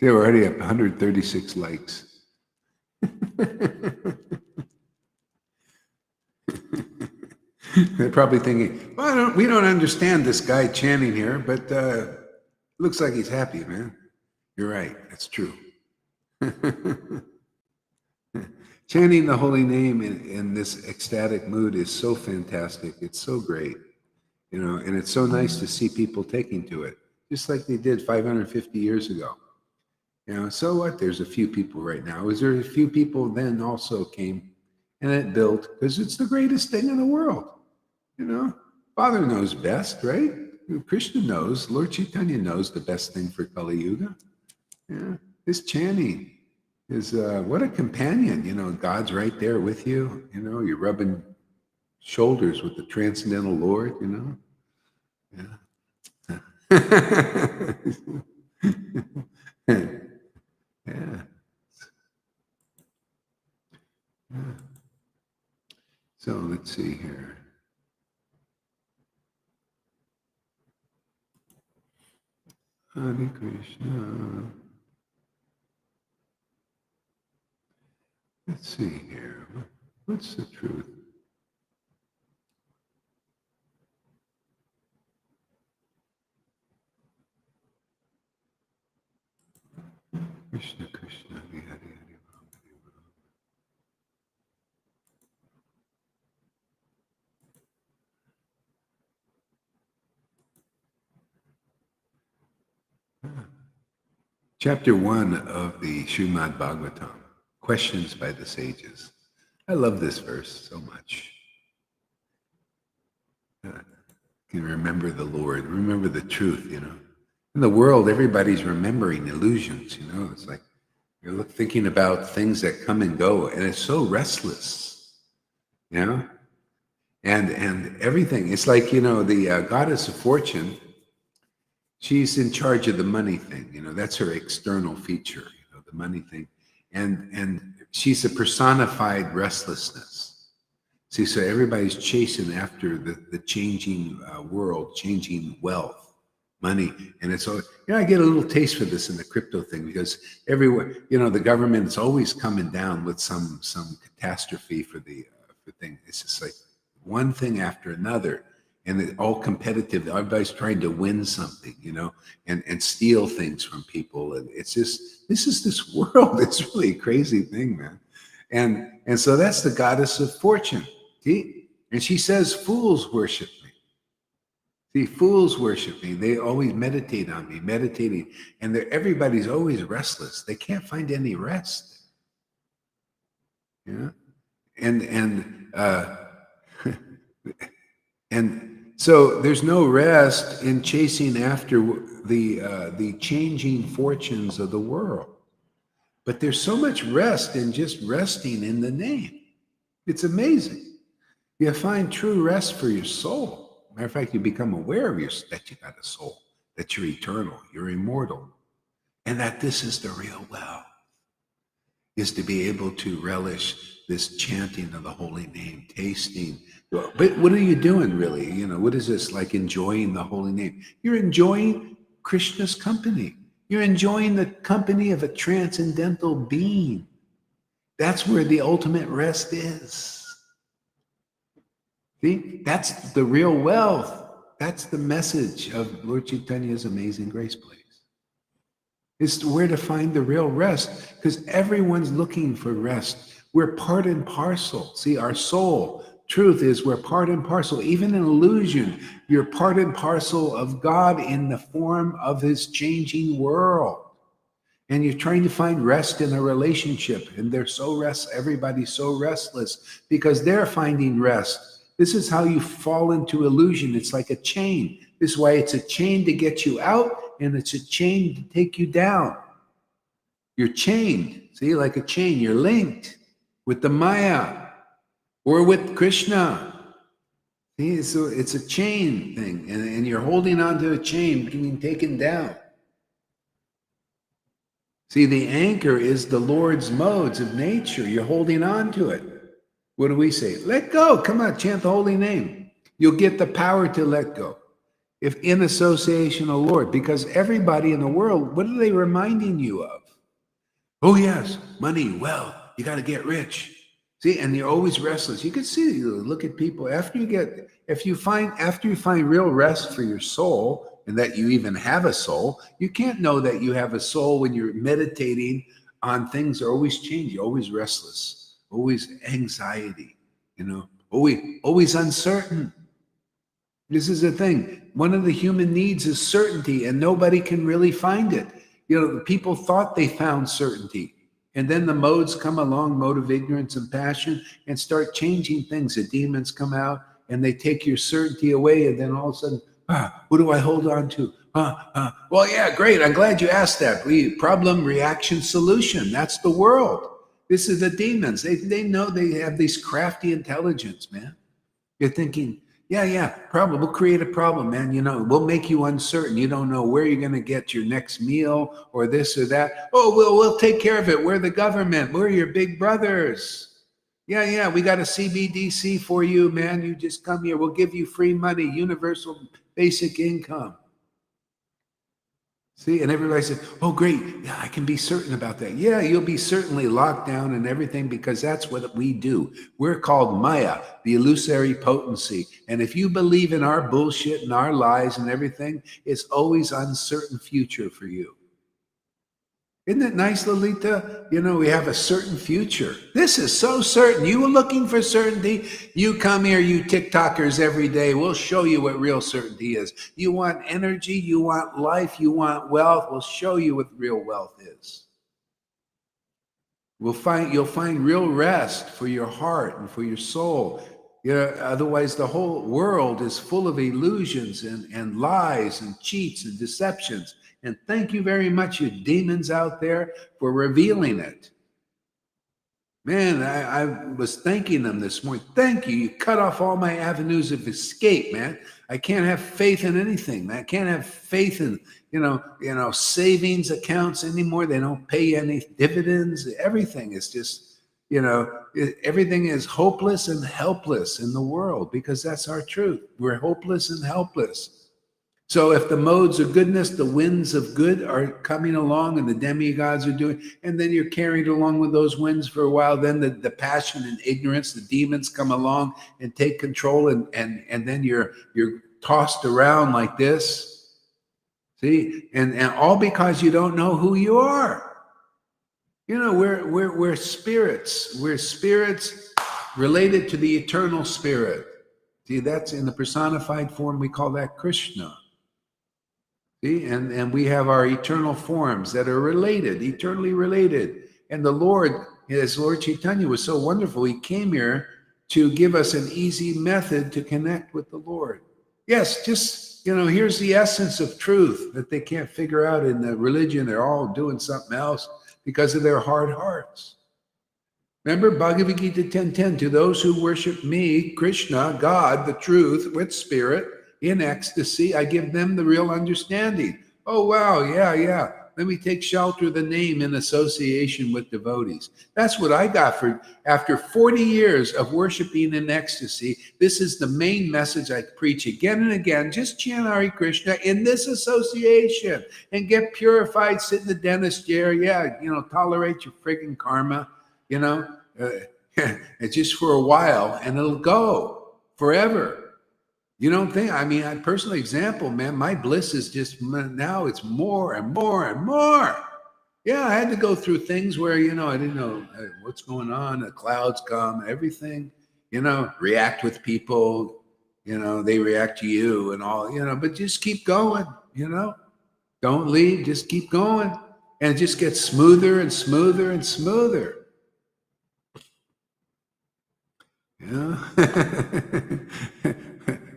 They're already at 136 likes. They're probably thinking, well, we don't understand this guy chanting here, but looks like he's happy, man. You're right. That's true. Chanting the holy name in this ecstatic mood is so fantastic. It's so great, and it's so nice to see people taking to it, just like they did 550 years ago. So what? There's a few people right now. Is there a few people then also came and it built because it's the greatest thing in the world. Father knows best, right? Krishna knows, Lord Caitanya knows the best thing for Kali Yuga. Yeah, this chanting is what a companion. God's right there with you. You're rubbing shoulders with the transcendental Lord. Yeah. Yeah. Yeah. So let's see here. Hare Krishna. Let's see here. What's the truth? Krishna, Krishna, Hare Hare, Hare Ram, Hare Ram. Chapter 1 of the Srimad Bhagavatam, Questions by the Sages. I love this verse so much. Can remember the Lord, remember the truth, In the world, everybody's remembering illusions, It's like you're thinking about things that come and go, and it's so restless, And everything. It's like, the goddess of fortune, she's in charge of the money thing, that's her external feature, the money thing. And she's a personified restlessness. See, so everybody's chasing after the changing world, changing wealth, money. And it's all, I get a little taste for this in the crypto thing because everywhere, the government's always coming down with some catastrophe for thing. It's just like one thing after another. And it's all competitive. Everybody's trying to win something, and steal things from people. And it's just, this world. It's really a crazy thing, man. And so that's the goddess of fortune. See? And she says, fools worship me. See, fools worship me. They always meditate on me, meditating. And everybody's always restless. They can't find any rest. And so there's no rest in chasing after the changing fortunes of the world. But there's so much rest in just resting in the name. It's amazing. You find true rest for your soul. Matter of fact, you become aware of that you got a soul, that you're eternal, you're immortal, and that this is the real wealth, is to be able to relish this chanting of the holy name, tasting. But what are you doing really? What is this, like enjoying the holy name? You're enjoying Krishna's company. You're enjoying the company of a transcendental being. That's where the ultimate rest is. See, that's the real wealth. That's the message of Lord Caitanya's Amazing Grace Place. It's where to find the real rest, because everyone's looking for rest. We're part and parcel. See, our soul, truth is we're part and parcel. Even in illusion, you're part and parcel of God in the form of his changing world. And you're trying to find rest in a relationship, and everybody's so restless because they're finding rest. This is how you fall into illusion. It's like a chain. This is why it's a chain to get you out, and it's a chain to take you down. You're chained. See, like a chain. You're linked with the Maya or with Krishna. See, so it's a chain thing, and you're holding on to a chain being taken down. See, the anchor is the Lord's modes of nature. You're holding on to it. What do we say? Let go. Come on, chant the holy name. You'll get the power to let go. If in association of Lord, because everybody in the world, what are they reminding you of? Oh yes, money, wealth, you got to get rich. See, and you're always restless. You can see, look at people after you find real rest for your soul, and that you even have a soul. You can't know that you have a soul when you're meditating on things are always changing, always restless, always anxiety, always uncertain. This is the thing. One of the human needs is certainty, and nobody can really find it. The people thought they found certainty. And then the modes come along, mode of ignorance and passion, and start changing things. The demons come out and they take your certainty away. And then all of a sudden, what do I hold on to? Well, yeah, great. I'm glad you asked that. Problem, reaction, solution. That's the world. This is the demons. They know they have this crafty intelligence, man. You're thinking, yeah, problem. We'll create a problem, man. We'll make you uncertain. You don't know where you're going to get your next meal or this or that. Oh, we'll take care of it. We're the government. We're your big brothers. Yeah, we got a CBDC for you, man. You just come here. We'll give you free money, universal basic income. See, and everybody says, oh, great. Yeah, I can be certain about that. Yeah, you'll be certainly locked down and everything because that's what we do. We're called Maya, the illusory potency. And if you believe in our bullshit and our lies and everything, it's always uncertain future for you. Isn't it nice, Lolita? We have a certain future. This is so certain. You were looking for certainty. You come here, you TikTokers, every day. We'll show you what real certainty is. You want energy, you want life, you want wealth. We'll show you what real wealth is. You'll find real rest for your heart and for your soul. Otherwise, the whole world is full of illusions and lies and cheats and deceptions. And thank you very much, you demons out there, for revealing it. Man, I was thanking them this morning. Thank you. You cut off all my avenues of escape, man. I can't have faith in anything, man. I can't have faith in, savings accounts anymore. They don't pay any dividends. Everything is just, everything is hopeless and helpless in the world because that's our truth. We're hopeless and helpless. So if the modes of goodness, the winds of good are coming along and the demigods are doing, and then you're carried along with those winds for a while, then the passion and ignorance, the demons come along and take control and then you're tossed around like this. See? And all because you don't know who you are. We're spirits. We're spirits related to the eternal spirit. See, that's in the personified form, we call that Krishna. See, and we have our eternal forms that are related, eternally related. And the Lord, as Lord Caitanya was so wonderful, he came here to give us an easy method to connect with the Lord. Yes, just, here's the essence of truth that they can't figure out in the religion. They're all doing something else because of their hard hearts. Remember Bhagavad Gita 10:10, to those who worship me, Krishna, God, the truth, with spirit, in ecstasy, I give them the real understanding. Oh, wow, yeah. Let me take shelter of the name in association with devotees. That's what I got after 40 years of worshiping in ecstasy. This is the main message I preach again and again. Just chant Hare Krishna in this association and get purified, sit in the dentist chair. Yeah, tolerate your friggin' karma, it's just for a while and it'll go forever. You don't think? I mean, personal example, man, my bliss is just now it's more and more and more. Yeah, I had to go through things where, I didn't know what's going on. The clouds come, everything, react with people, they react to you and all, but just keep going, don't leave, just keep going. And it just gets smoother and smoother and smoother.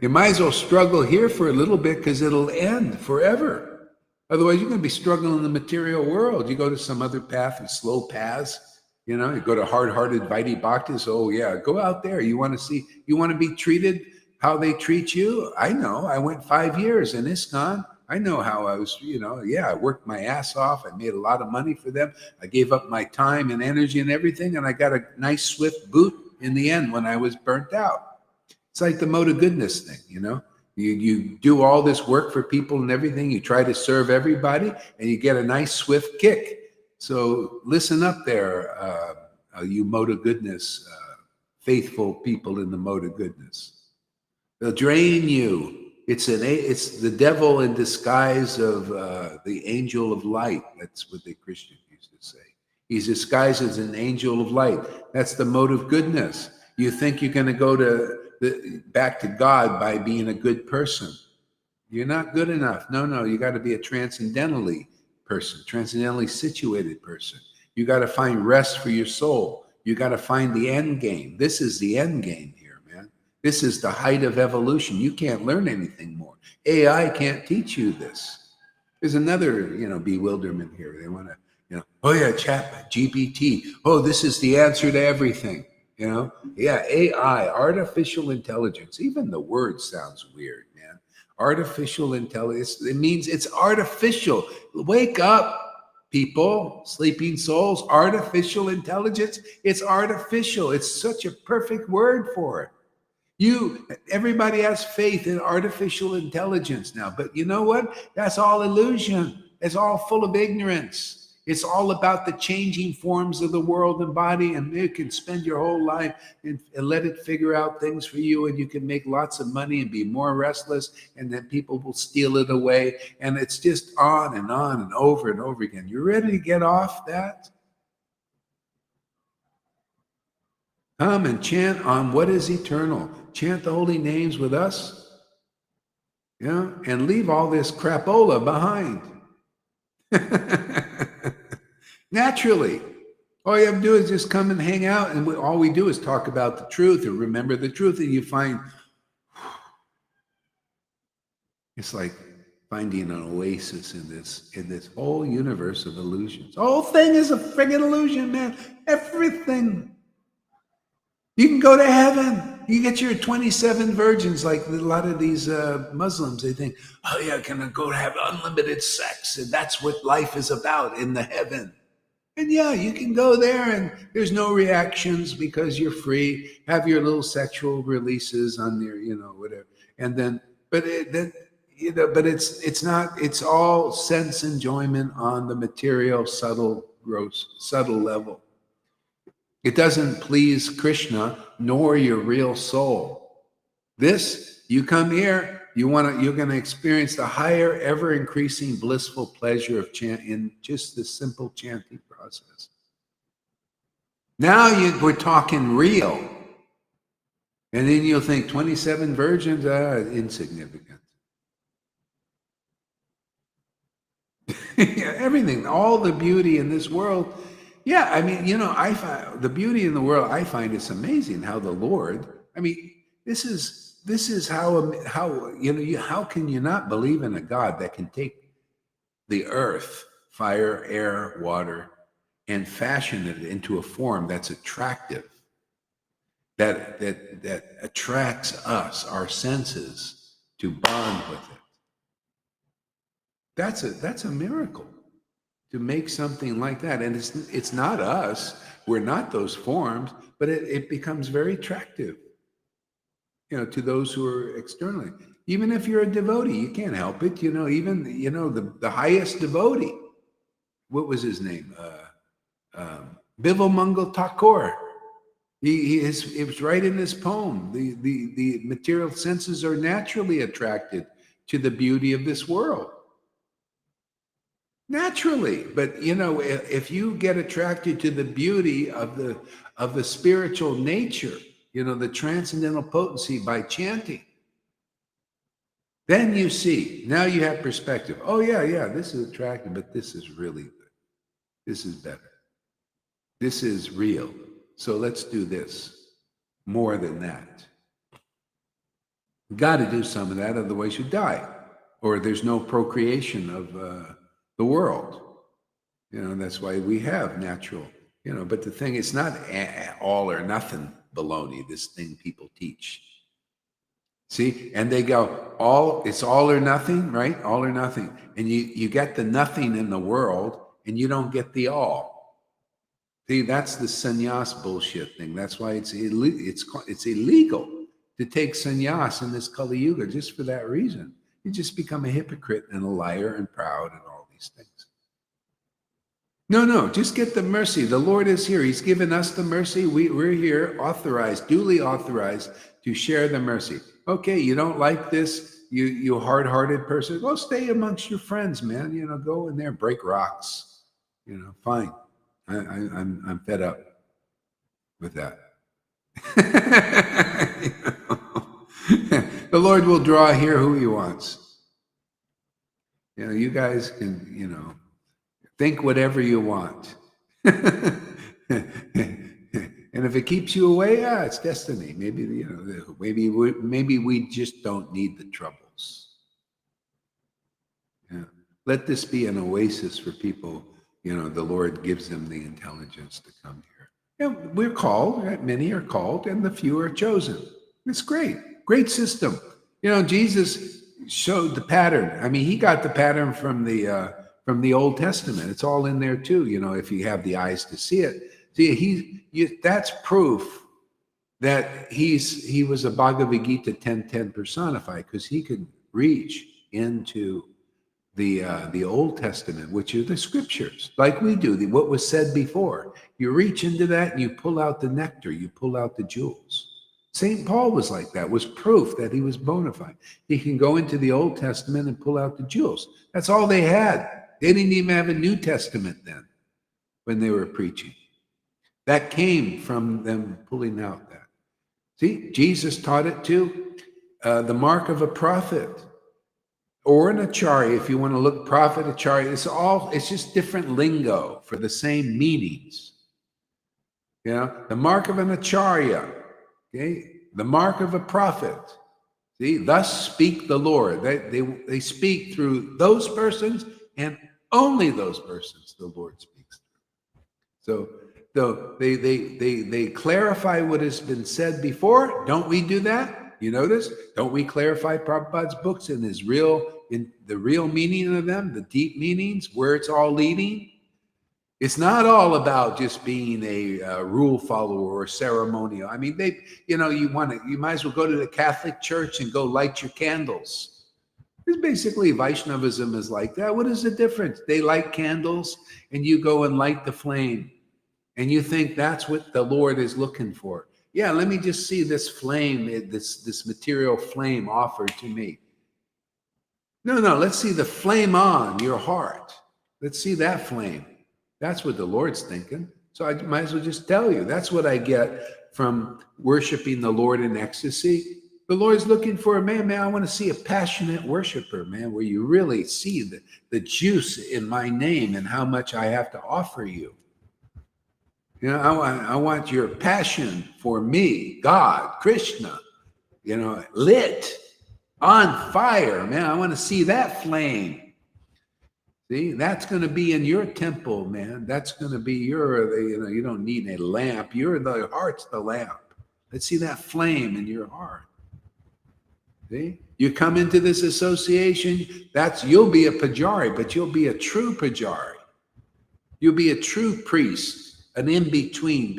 You might as well struggle here for a little bit because it'll end forever. Otherwise, you're going to be struggling in the material world. You go to some other path with slow paths. You go to hard-hearted Vaidhi Bhaktas. Oh, yeah, go out there. You want to be treated how they treat you? I know. I went 5 years in ISKCON. I know how I was, I worked my ass off. I made a lot of money for them. I gave up my time and energy and everything, and I got a nice, swift boot in the end when I was burnt out. It's like the mode of goodness thing, You do all this work for people and everything. You try to serve everybody, and you get a nice, swift kick. So listen up there, you mode of goodness, faithful people in the mode of goodness. They'll drain you. It's the devil in disguise of the angel of light. That's what the Christians used to say. He's disguised as an angel of light. That's the mode of goodness. You think you're going to go back to God by being a good person. You're not good enough. No, you got to be a transcendentally situated person. You got to find rest for your soul. You got to find the end game. This is the end game here, man. This is the height of evolution. You can't learn anything more. AI can't teach you this. There's another, bewilderment here. They want to, oh yeah, chat GPT. Oh, this is the answer to everything. Yeah, AI, artificial intelligence. Even the word sounds weird, man. Artificial intelligence. It means it's artificial. Wake up, people, sleeping souls. Artificial intelligence. It's artificial. It's such a perfect word for it. Everybody has faith in artificial intelligence now, but you know what? That's all illusion. It's all full of ignorance. It's all about the changing forms of the world and body, and you can spend your whole life and let it figure out things for you, and you can make lots of money and be more restless, and then people will steal it away, and it's just on and over and over again. You ready to get off that? Come and chant on what is eternal. Chant the holy names with us, and leave all this crapola behind. Naturally, all you have to do is just come and hang out, and all we do is talk about the truth or remember the truth, and you find it's like finding an oasis in this whole universe of illusions. The whole thing is a friggin' illusion, man. Everything. You can go to heaven. You get your 27 virgins, like a lot of these Muslims. They think, oh yeah, can I go to have unlimited sex? And that's what life is about in the heaven. And yeah, you can go there and there's no reactions because you're free. Have your little sexual releases on your, whatever. And then, but it's not, it's all sense enjoyment on the material, subtle level. It doesn't please Krishna nor your real soul. You come here, you're going to experience the higher, ever increasing blissful pleasure of chant in just this simple chanting process. Now we're talking real. And then you'll think 27 virgins are insignificant. Everything, all the beauty in this world. Yeah, I mean, I find the beauty in the world. I find it's amazing how the Lord. I mean, this is how how can you not believe in a God that can take the earth, fire, air, water, and fashion it into a form that's attractive, that attracts us, our senses, to bond with it. That's a miracle. To make something like that, and it's not us, we're not those forms, but it becomes very attractive, to those who are externally. Even if you're a devotee, you can't help it. Even the highest devotee, what was his name? Bimal Thakur. It was right in his poem. The material senses are naturally attracted to the beauty of this world. Naturally, but if you get attracted to the beauty of the spiritual nature, the transcendental potency by chanting, then you see, now you have perspective. Oh yeah, this is attractive, but this is really good. This is better. This is real. So let's do this more than that. Got to do some of that, otherwise you die, or there's no procreation of the world. That's why we have natural, but the thing, it's not all or nothing baloney, this thing people teach. See, and they go, it's all or nothing, right? All or nothing. And you get the nothing in the world and you don't get the all. See, that's the sannyas bullshit thing. That's why it's illegal to take sannyas in this Kali Yuga, just for that reason. You just become a hypocrite and a liar and proud and all these things. No, just get the mercy. The Lord is here. He's given us the mercy. We're here, duly authorized to share the mercy. Okay, you don't like this, you hard-hearted person, go stay amongst your friends, man. Go in there, break rocks. Fine. I'm fed up with that. The Lord will draw here who He wants. You guys can, think whatever you want. And if it keeps you away, it's destiny. Maybe, maybe we just don't need the troubles. Yeah. Let this be an oasis for people. The Lord gives them the intelligence to come here. We're called, right? Many are called, and the few are chosen. It's great. Great system. Jesus showed the pattern. I mean, He got the pattern from the Old Testament. It's all in there too, if you have the eyes to see it. See, that's proof that he was a Bhagavad Gita 10:10 personified, because he could reach into the Old Testament, which are the scriptures, like we do, what was said before. You reach into that and you pull out the nectar, you pull out the jewels. St. Paul was like that, was proof that he was bona fide. He can go into the Old Testament and pull out the jewels. That's all they had. They didn't even have a New Testament then when they were preaching. That came from them pulling out that. See, Jesus taught it too. The mark of a prophet or an acharya, if you want to look, prophet, acharya, it's just different lingo for the same meanings. The mark of an acharya, okay, the mark of a prophet. See, thus speak the Lord. They speak through those persons, and only those persons the Lord speaks through. So they clarify what has been said before. Don't we do that? You notice? Don't we clarify Prabhupada's books in the real meaning of them, the deep meanings, where it's all leading? It's not all about just being a rule follower or ceremonial. I mean, you might as well go to the Catholic Church and go light your candles. It's basically Vaishnavism is like that. What is the difference? They light candles and you go and light the flame. And you think that's what the Lord is looking for. Yeah, let me just see this flame, this material flame offered to me. No, let's see the flame on your heart. Let's see that flame. That's what the Lord's thinking. So I might as well just tell you, that's what I get from worshiping the Lord in ecstasy. The Lord's looking for a man, I want to see a passionate worshiper, man, where you really see the juice in my name and how much I have to offer you. I want your passion for me, God, Krishna, lit, on fire, man. I want to see that flame. See, that's going to be in your temple, man. That's going to be you don't need a lamp. The heart's the lamp. Let's see that flame in your heart. See, you come into this association, you'll be a pujari, but you'll be a true pujari. You'll be a true priest. An in-between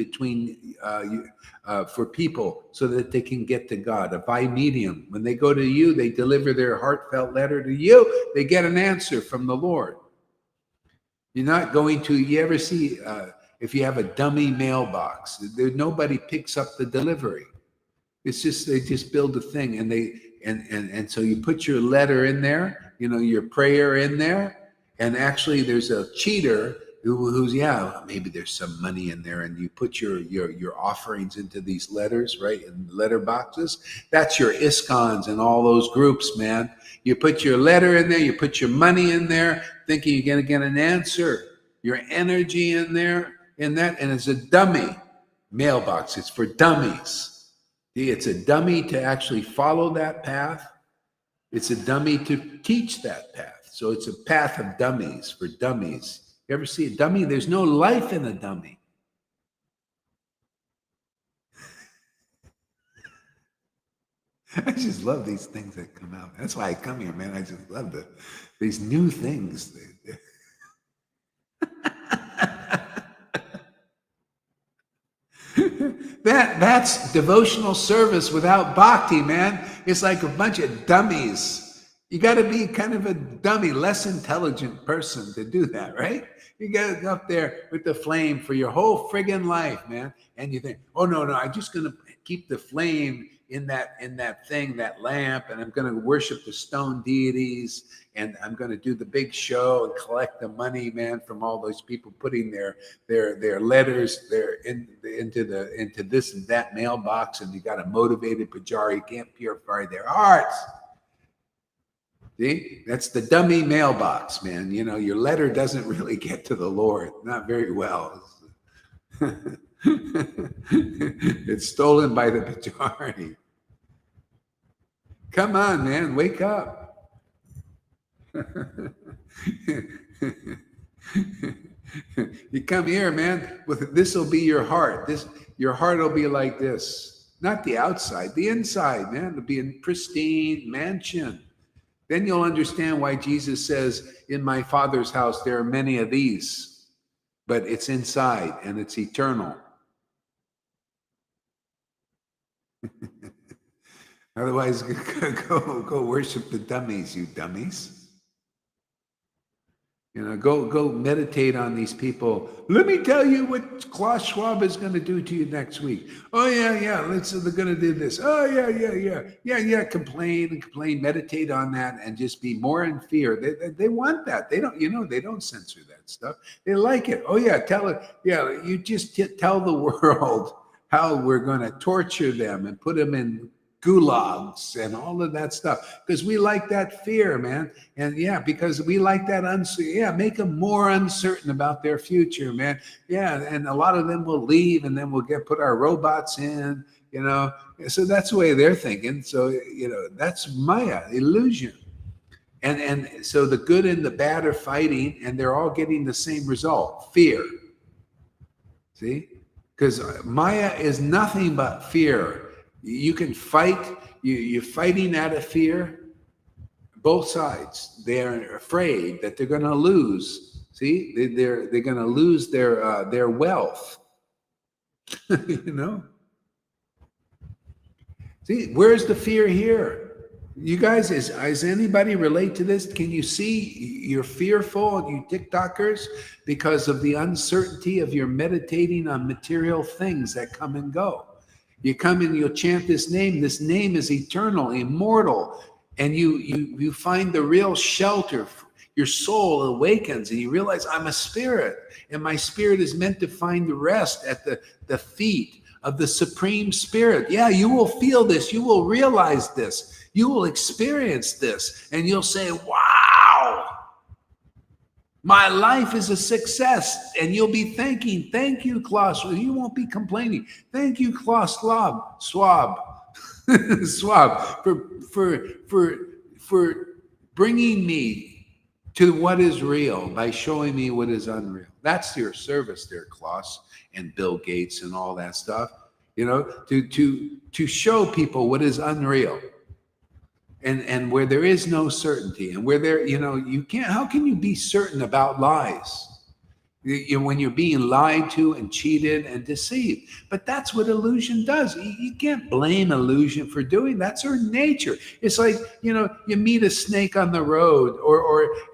for people so that they can get to God, a bi-medium. When they go to you, they deliver their heartfelt letter to you, they get an answer from the Lord. You're not going to, you ever see, if you have a dummy mailbox, nobody picks up the delivery. It's just, they just build a thing and so you put your letter in there, your prayer in there, and actually there's a cheater who's maybe there's some money in there, and you put your offerings into these letters, right, in letter boxes. That's your ISKCONs and all those groups, man. You put your letter in there, you put your money in there, thinking you're going to get an answer. Your energy in there, in that, and it's a dummy mailbox. It's for dummies. See, it's a dummy to actually follow that path. It's a dummy to teach that path. So it's a path of dummies, for dummies. You ever see a dummy? There's no life in a dummy. I just love these things that come out. That's why I come here, man. I just love these new things. That's devotional service without bhakti, man. It's like a bunch of dummies. You got to be kind of a dummy, less intelligent person to do that, right? You got to go up there with the flame for your whole friggin' life, man. And you think, oh, no, I'm just going to keep the flame in that thing, that lamp, and I'm going to worship the stone deities, and I'm going to do the big show and collect the money, man, from all those people putting their letters into this and that mailbox, and you got a motivated pujari, can't purify their hearts. See, that's the dummy mailbox, man. You know, your letter doesn't really get to the Lord, not very well. It's stolen by the majority. Come on, man, wake up. You come here, man, with this will be your heart. Your heart will be like this. Not the outside, the inside, man. It'll be a pristine mansion. Then you'll understand why Jesus says, in my Father's house, there are many of these, but it's inside and it's eternal. Otherwise, go worship the dummies, you dummies. You know, go meditate on these people. Let me tell you what Klaus Schwab is going to do to you next week. Oh yeah, they're going to do this. Oh yeah. Complain, meditate on that, and just be more in fear. They want that. They don't censor that stuff. They like it. Oh yeah, tell it. Yeah, you just tell the world how we're going to torture them and put them in gulags and all of that stuff, because we like that fear, man. And yeah, because we like that make them more uncertain about their future, man. Yeah, and a lot of them will leave, and then we'll put our robots in, you know. So that's the way they're thinking. So, you know, that's Maya, illusion. And so the good and the bad are fighting, and they're all getting the same result: fear. See, because Maya is nothing but fear. You can fight. You're fighting out of fear. Both sides. They're afraid that they're going to lose. See, they're going to lose their wealth. You know. See, where's the fear here? You guys, is anybody relate to this? Can you see you're fearful, you TikTokers, because of the uncertainty of your meditating on material things that come and go? You come and you'll chant this name. This name is eternal, immortal. And you find the real shelter. Your soul awakens and you realize, I'm a spirit. And my spirit is meant to find the rest at the feet of the Supreme Spirit. Yeah, you will feel this. You will realize this. You will experience this. And you'll say, wow, my life is a success. And you'll be thanking, thank you, Klaus. You won't be complaining. Thank you, Klaus Schwab, for bringing me to what is real by showing me what is unreal. That's your service there, Klaus and Bill Gates and all that stuff. You know, to show people what is unreal. And where there is no certainty, and where there, you know, you can't, how can you be certain about lies? When you're being lied to and cheated and deceived. But that's what illusion does. You can't blame illusion for doing that. That's her nature. It's like, you know, you meet a snake on the road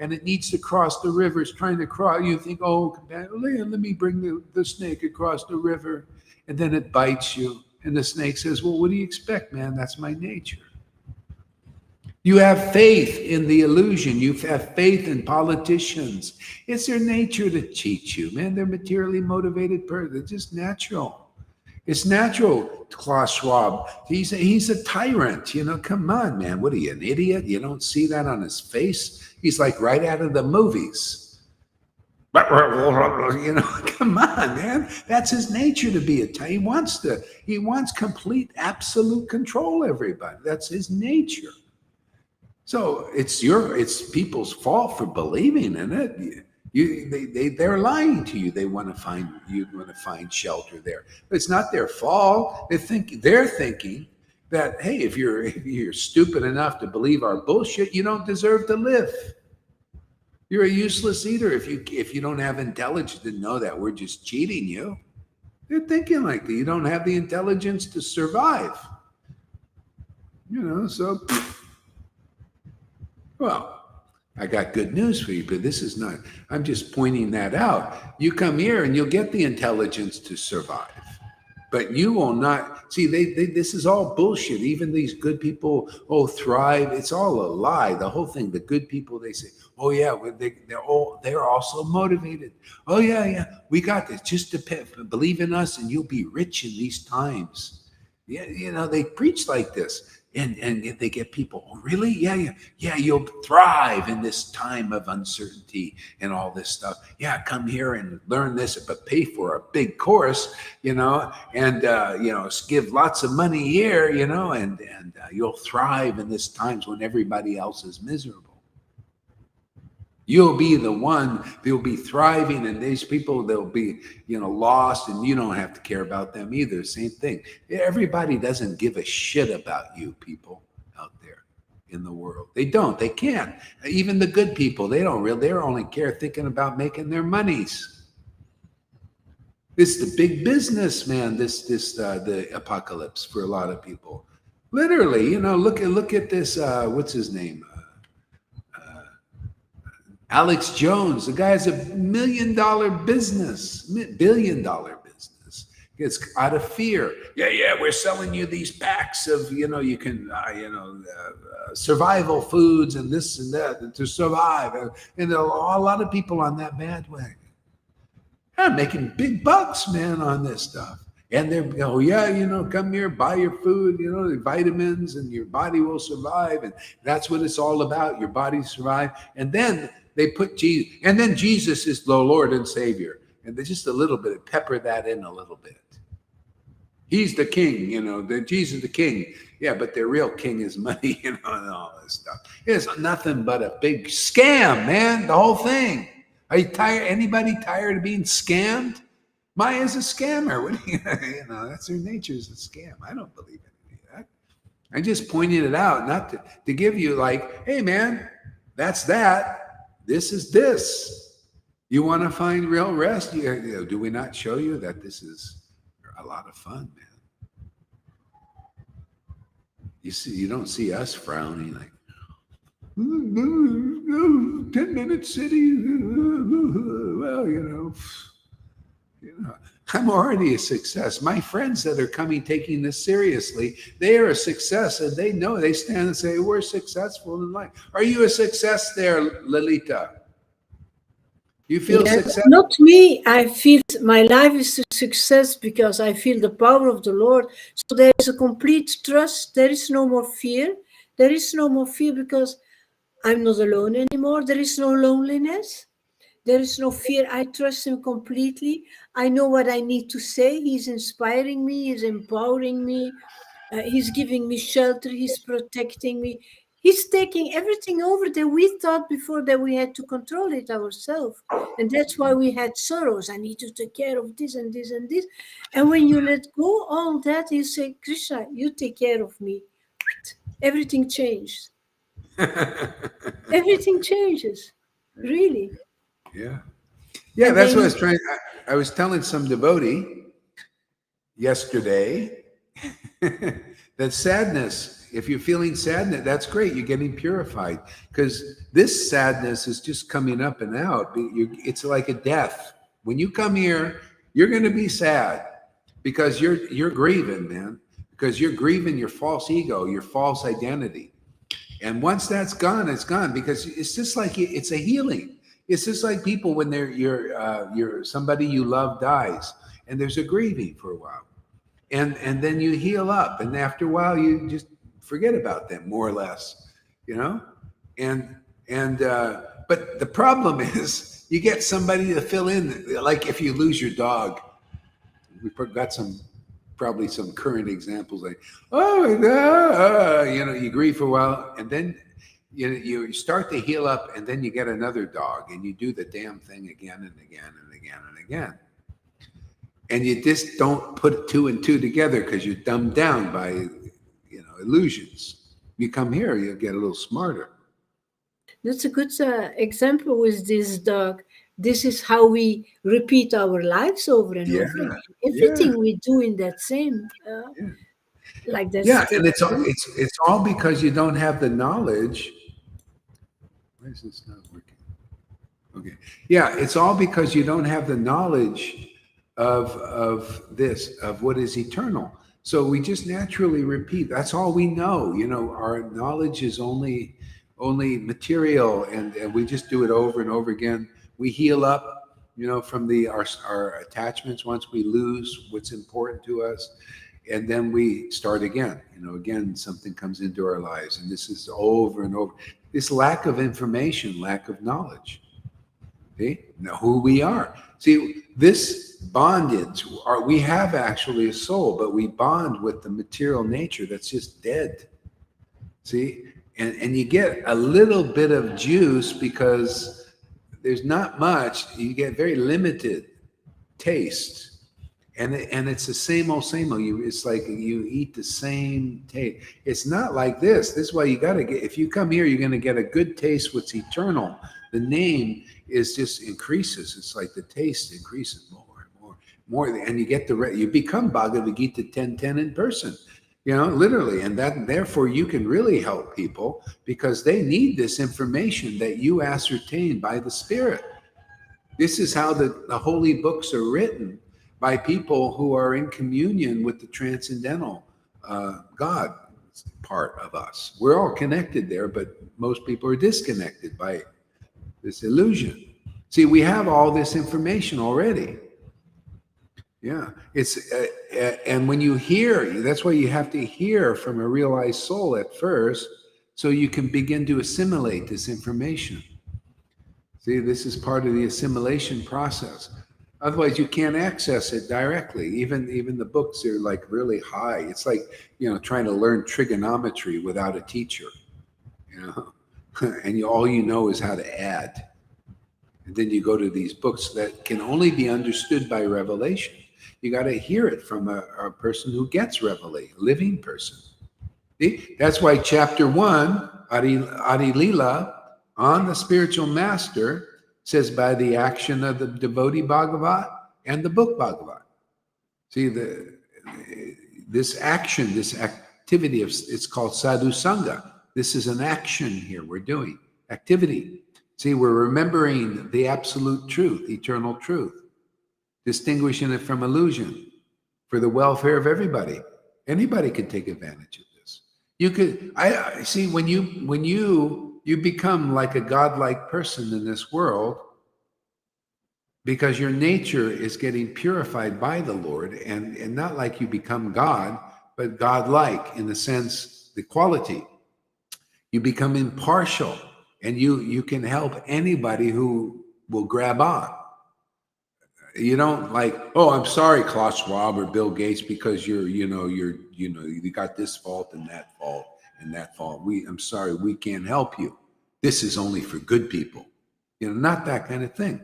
and it needs to cross the river. It's trying to cross. You think, oh, let me bring the snake across the river. And then it bites you. And the snake says, well, what do you expect, man? That's my nature. You have faith in the illusion. You have faith in politicians. It's their nature to cheat you, man. They're materially motivated person. They're just natural. It's natural, Klaus Schwab. He's a tyrant. You know, come on, man. What are you, an idiot? You don't see that on his face? He's like right out of the movies. You know, come on, man. That's his nature to be a tyrant. He wants complete, absolute control, everybody. That's his nature. So it's people's fault for believing in it. They're lying to you. They want to find shelter there. But it's not their fault. They're thinking that, hey, if you're stupid enough to believe our bullshit, you don't deserve to live. You're a useless eater if you don't have intelligence to know that we're just cheating you. They're thinking like that. You don't have the intelligence to survive. You know, so. Well, I got good news for you, but this is not, I'm just pointing that out. You come here and you'll get the intelligence to survive. But you will not see. This is all bullshit. Even these good people, thrive. It's all a lie. The whole thing. The good people, they say, oh yeah, they're also motivated. Oh yeah, we got this. Just believe in us, and you'll be rich in these times. Yeah, they preach like this. And they get people, oh, really? Yeah, you'll thrive in this time of uncertainty and all this stuff. Yeah, come here and learn this, but pay for a big course, and give lots of money here, and you'll thrive in this times when everybody else is miserable. You'll be the one, they'll be thriving, and these people, they'll be, lost, and you don't have to care about them either. Same thing. Everybody doesn't give a shit about you people out there in the world. They don't. They can't. Even the good people, they only care thinking about making their monies. It's the big business, man, the apocalypse for a lot of people. Literally, look at this, what's his name? Alex Jones, the guy has $1 million business, $1 billion business. It's out of fear. Yeah, we're selling you these packs of, you can, survival foods and this and that to survive. And a lot of people on that bandwagon. They're making big bucks, man, on this stuff. And they're, come here, buy your food, the vitamins, and your body will survive. And that's what it's all about. Your body survive. And then they put Jesus, and then Jesus is the Lord and Savior. And there's just a little bit, pepper that in a little bit. He's the king, Jesus the king. Yeah, but their real king is money, and all this stuff. It's nothing but a big scam, man, the whole thing. Are you tired? Anybody tired of being scammed? Maya's a scammer. What do you, that's her nature, is a scam. I don't believe any of that. I just pointed it out, not to give you like, hey, man, that's that. This is this. You want to find real rest? Do we not show you that this is a lot of fun, man? You don't see us frowning like, 10-minute city. Well, I'm already a success. My friends that are taking this seriously, they are a success, and they know, they stand and say, we're successful in life. Are you a success there, Lalita? You feel successful? Not me. I feel my life is a success because I feel the power of the Lord. So there is a complete trust. There is no more fear. There is no more fear because I'm not alone anymore. There is no loneliness. There is no fear. I trust him completely. I know what I need to say. He's inspiring me. He's empowering me. He's giving me shelter. He's protecting me. He's taking everything over that we thought before that we had to control it ourselves. And that's why we had sorrows. I need to take care of this and this and this. And when you let go all that, you say, Krishna, you take care of me. Everything changes. Everything changes. Really. Yeah, that's what I was trying. I was telling some devotee yesterday that sadness, if you're feeling sadness, that's great. You're getting purified, because this sadness is just coming up and out. It's like a death. When you come here, you're going to be sad because you're grieving, man, because you're grieving your false ego, your false identity. And once that's gone, it's gone, because it's just like it's a healing. It's just like people when you're somebody you love dies, and there's a grieving for a while, and then you heal up, and after a while you just forget about them, more or less, and but the problem is you get somebody to fill in, like if you lose your dog. We've got probably some current examples like, you grieve for a while, and then you start to heal up, and then you get another dog, and you do the damn thing again and again and again and again. And you just don't put two and two together because you're dumbed down by, illusions. You come here, you'll get a little smarter. That's a good example with this dog. This is how we repeat our lives over and over again. Everything we do in that same, like that. Yeah, and it's all because you don't have the knowledge. Why is this not working? Okay. Yeah, it's all because you don't have the knowledge of this, of what is eternal. So we just naturally repeat. That's all we know. Our knowledge is only material, and we just do it over and over again. We heal up, from our attachments once we lose what's important to us, and then we start again. Again, something comes into our lives, and this is over and over. This lack of information, lack of knowledge. See, know who we are. See, this bondage, we have actually a soul, but we bond with the material nature that's just dead. See, and you get a little bit of juice because there's not much. You get very limited taste. And it's the same old. It's like you eat the same taste. It's not like this. This is why you got to get. If you come here, you're going to get a good taste. What's eternal. The name is just increases. It's like the taste increases more, and you get you become Bhagavad Gita 10:10 in person. Literally, and therefore you can really help people because they need this information that you ascertain by the Spirit. This is how the holy books are written. By people who are in communion with the transcendental God part of us. We're all connected there, but most people are disconnected by this illusion. See, we have all this information already. Yeah, and when you hear, that's why you have to hear from a realized soul at first, so you can begin to assimilate this information. See, this is part of the assimilation process. Otherwise, you can't access it directly. Even the books are like really high. It's like, trying to learn trigonometry without a teacher, and all you know is how to add. And then you go to these books that can only be understood by revelation. You got to hear it from a person who gets revelation, a living person. See? That's why chapter 1, Adi Lila, on the spiritual master, says by the action of the devotee Bhagavat and the book Bhagavat. See, this action, this activity, it's called Sadhu Sanga. This is an action here we're doing, activity. See, we're remembering the absolute truth, eternal truth, distinguishing it from illusion for the welfare of everybody. Anybody can take advantage of this. You could, I see, when you become like a godlike person in this world because your nature is getting purified by the Lord, and not like you become God, but godlike in the sense, the quality. You become impartial, and you can help anybody who will grab on. You don't like, oh, I'm sorry, Klaus Schwab or Bill Gates, because you got this fault and that fault. And that fault. I'm sorry, we can't help you. This is only for good people. Not that kind of thing.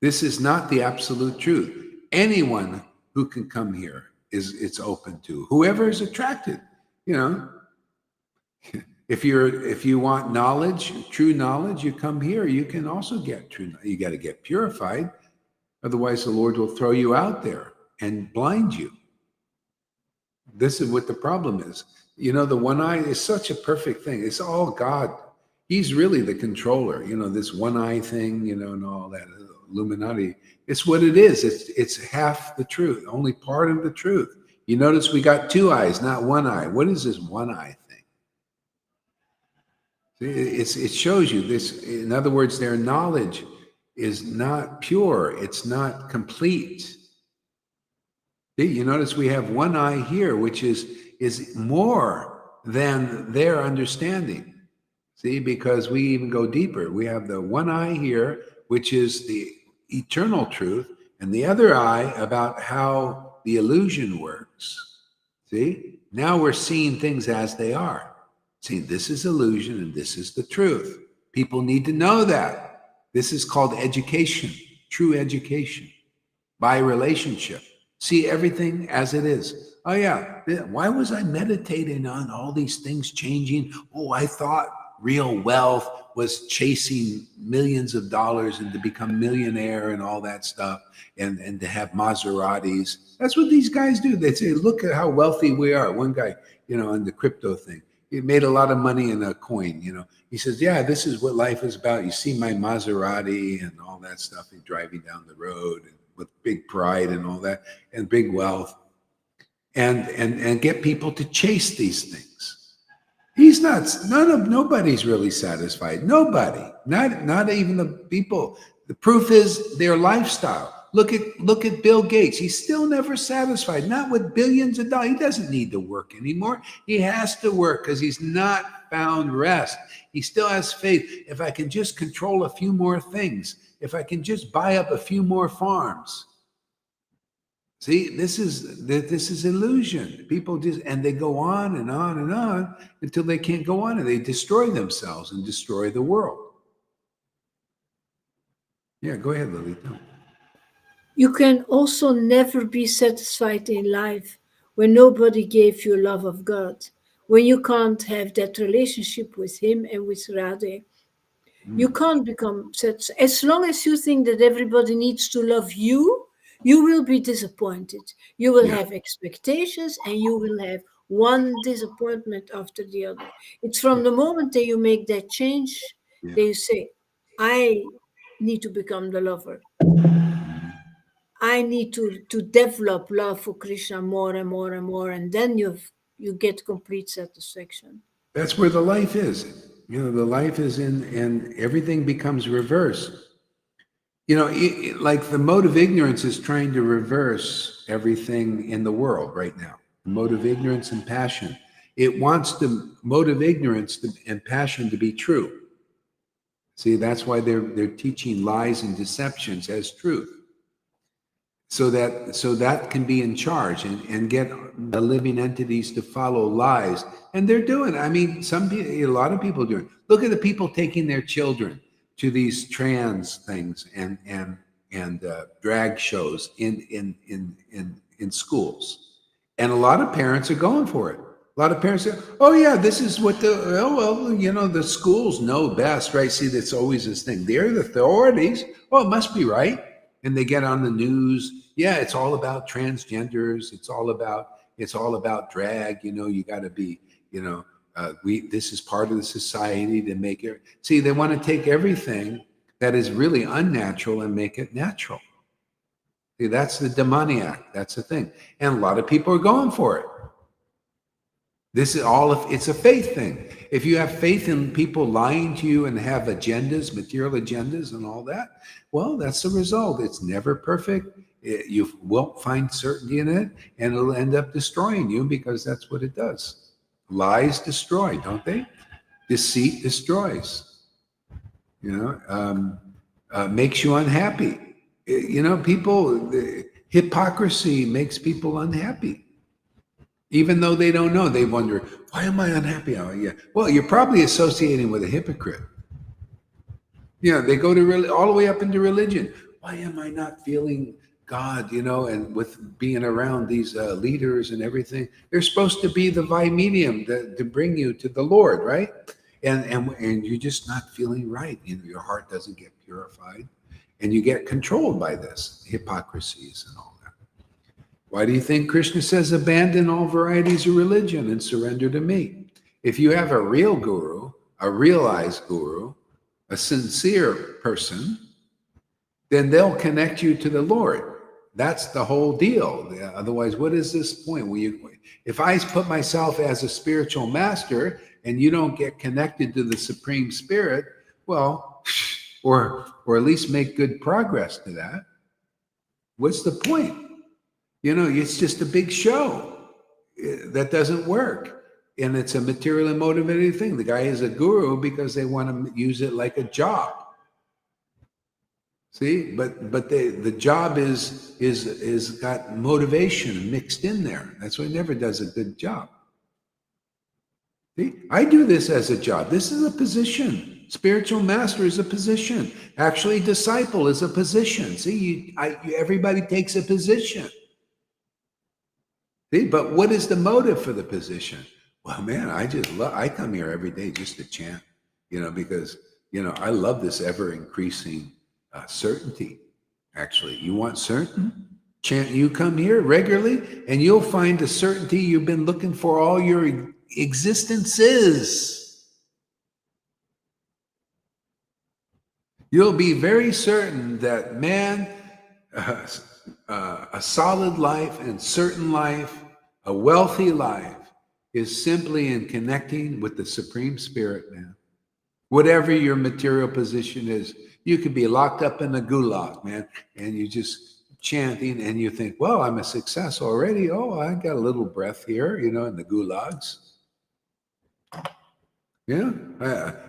This is not the absolute truth. Anyone who can come here it's open to. Whoever is attracted, If you want knowledge, true knowledge, you come here. You can also get true. You got to get purified. Otherwise, the Lord will throw you out there and blind you. This is what the problem is. The one eye is such a perfect thing. It's all God. He's really the controller. This one eye thing, and all that Illuminati. It's what it is. It's half the truth, only part of the truth. You notice we got two eyes, not one eye. What is this one eye thing? It shows you this. In other words, their knowledge is not pure. It's not complete. You notice we have one eye here, which is more than their understanding. See, because we even go deeper. We have the one eye here, which is the eternal truth, and the other eye about how the illusion works. See, now we're seeing things as they are. See, this is illusion and this is the truth. People need to know that. This is called education, true education, by relationship. See everything as it is. Oh yeah, why was I meditating on all these things changing? Oh, I thought real wealth was chasing millions of dollars and to become millionaire and all that stuff, and to have Maseratis. That's what these guys do. They say, look at how wealthy we are. One guy, on the crypto thing, he made a lot of money in a coin, He says, yeah, this is what life is about. You see my Maserati and all that stuff. He's driving down the road and with big pride and all that, and big wealth, and get people to chase these things. He's not. Nobody's really satisfied. Nobody. Not even the people. The proof is their lifestyle. Look at Bill Gates. He's still never satisfied. Not with billions of dollars. He doesn't need to work anymore. He has to work because he's not found rest. He still has faith. If I can just control a few more things, if I can just buy up a few more farms. See, this is illusion. People just, and they go on and on and on until they can't go on, and they destroy themselves and destroy the world. Yeah, go ahead, Lily. You can also never be satisfied in life when nobody gave you love of God, when you can't have that relationship with Him and with Radhe. You can't become satisfied. As long as you think that everybody needs to love you, you will be disappointed. You will have expectations, and you will have one disappointment after the other. It's from the moment that you make that change that you say, I need to become the lover. I need to develop love for Krishna more and more and more, and then you get complete satisfaction. That's where the life is. The life is in, and everything becomes reversed. Like the mode of ignorance is trying to reverse everything in the world right now. The mode of ignorance and passion. It wants the mode of ignorance and passion to be true. See, that's why they're teaching lies and deceptions as truth. So that can be in charge and get the living entities to follow lies. And they're doing it. I mean, a lot of people do it. Look at the people taking their children to these trans things and drag shows in schools. And a lot of parents are going for it. A lot of parents say, oh yeah, this is what the schools know best, right? See, that's always this thing. They're the authorities. Oh, it must be right. And they get on the news. Yeah, it's all about transgenders. It's all about drag. You got to be, this is part of the society to make it. See, they want to take everything that is really unnatural and make it natural. See, that's the demoniac. That's the thing. And a lot of people are going for it. This is it's a faith thing. If you have faith in people lying to you and have agendas, material agendas and all that, well, that's the result. It's never perfect. You won't find certainty in it, and it'll end up destroying you because that's what it does. Lies destroy, don't they? Deceit destroys. Makes you unhappy. Hypocrisy makes people unhappy. Even though they don't know, they wonder, why am I unhappy? Oh, yeah. Well, you're probably associating with a hypocrite. They go to all the way up into religion. Why am I not feeling God? And with being around these leaders and everything, they're supposed to be the medium to bring you to the Lord, right? And you're just not feeling right. Your heart doesn't get purified, and you get controlled by this hypocrisies and all. Why do you think Krishna says abandon all varieties of religion and surrender to me? If you have a real guru, a realized guru, a sincere person, then they'll connect you to the Lord. That's the whole deal. Otherwise, what is this point? If I put myself as a spiritual master and you don't get connected to the Supreme Spirit, well, or at least make good progress to that, what's the point? It's just a big show that doesn't work. And it's a materially motivated thing. The guy is a guru because they want to use it like a job. See, but the job is got motivation mixed in there. That's why it never does a good job. See, I do this as a job. This is a position. Spiritual master is a position. Actually, disciple is a position. See, everybody takes a position. See, but what is the motive for the position? Well, man, I come here every day just to chant, because, I love this ever increasing certainty. Actually, you want certain? Chant, you come here regularly and you'll find the certainty you've been looking for all your existences. You'll be very certain that, man, a solid life and certain life, a wealthy life, is simply in connecting with the Supreme Spirit, man. Whatever your material position is, you could be locked up in a gulag, man, and you just chanting and you think, well, I'm a success already. Oh, I got a little breath here, you know, in the gulags. Yeah,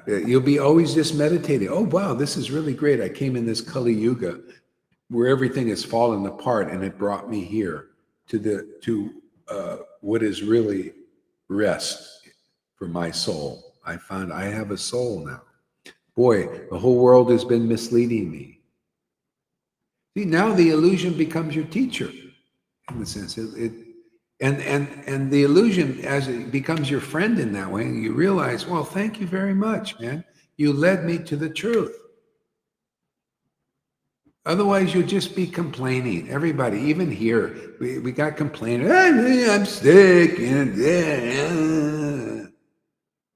you'll be always just meditating. Oh, wow, this is really great. I came in this Kali Yuga where everything has fallen apart, and it brought me here to what is really rest for my soul. I found I have a soul now. Boy, the whole world has been misleading me. See, now the illusion becomes your teacher, in the sense and the illusion, as it becomes your friend in that way, and you realize, well, thank you very much, man. You led me to the truth. Otherwise, you'll just be complaining. Everybody, even here, we got complaining. I'm sick. And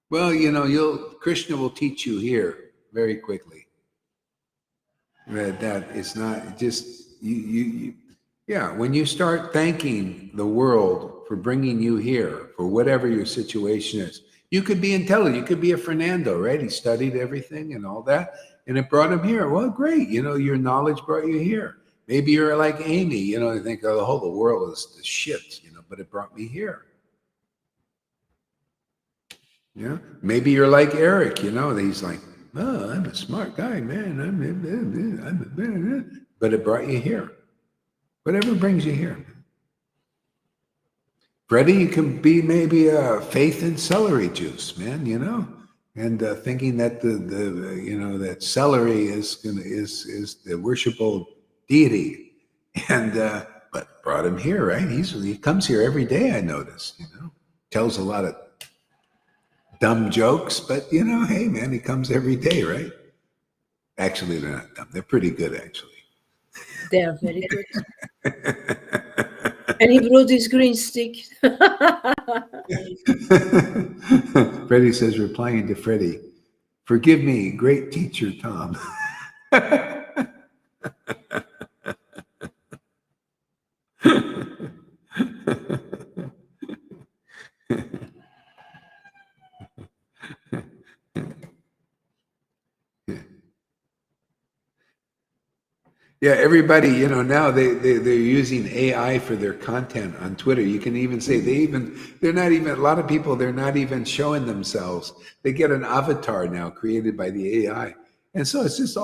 well, you know, Krishna will teach you here very quickly that it's not just you. Yeah, when you start thanking the world for bringing you here, for whatever your situation is, you could be intelligent. You could be a Fernando, right? He studied everything and all that, and it brought him here. Well, great. You know, your knowledge brought you here. Maybe you're like Amy, you know, you think, oh, the whole world is the shit, you know, but it brought me here. Yeah. Maybe you're like Eric, you know, he's like, oh, I'm a smart guy, man. But it brought you here. Whatever brings you here. Freddie, you can be maybe a faith in celery juice, man, you know, and thinking that the you know, that celery is the worshipable deity, and but brought him here, right? He comes here every day. I notice, you know, tells a lot of dumb jokes, but you know, hey, man, he comes every day, right? Actually, they're not dumb. They're pretty good, actually. They are very good. And he brought his green stick. Freddie says, replying to Freddie, forgive me, great teacher Tom. Yeah, everybody, you know, now they're using AI for their content on Twitter. You can even say they're not even, a lot of people, they're not even showing themselves. They get an avatar now created by the AI. And so it's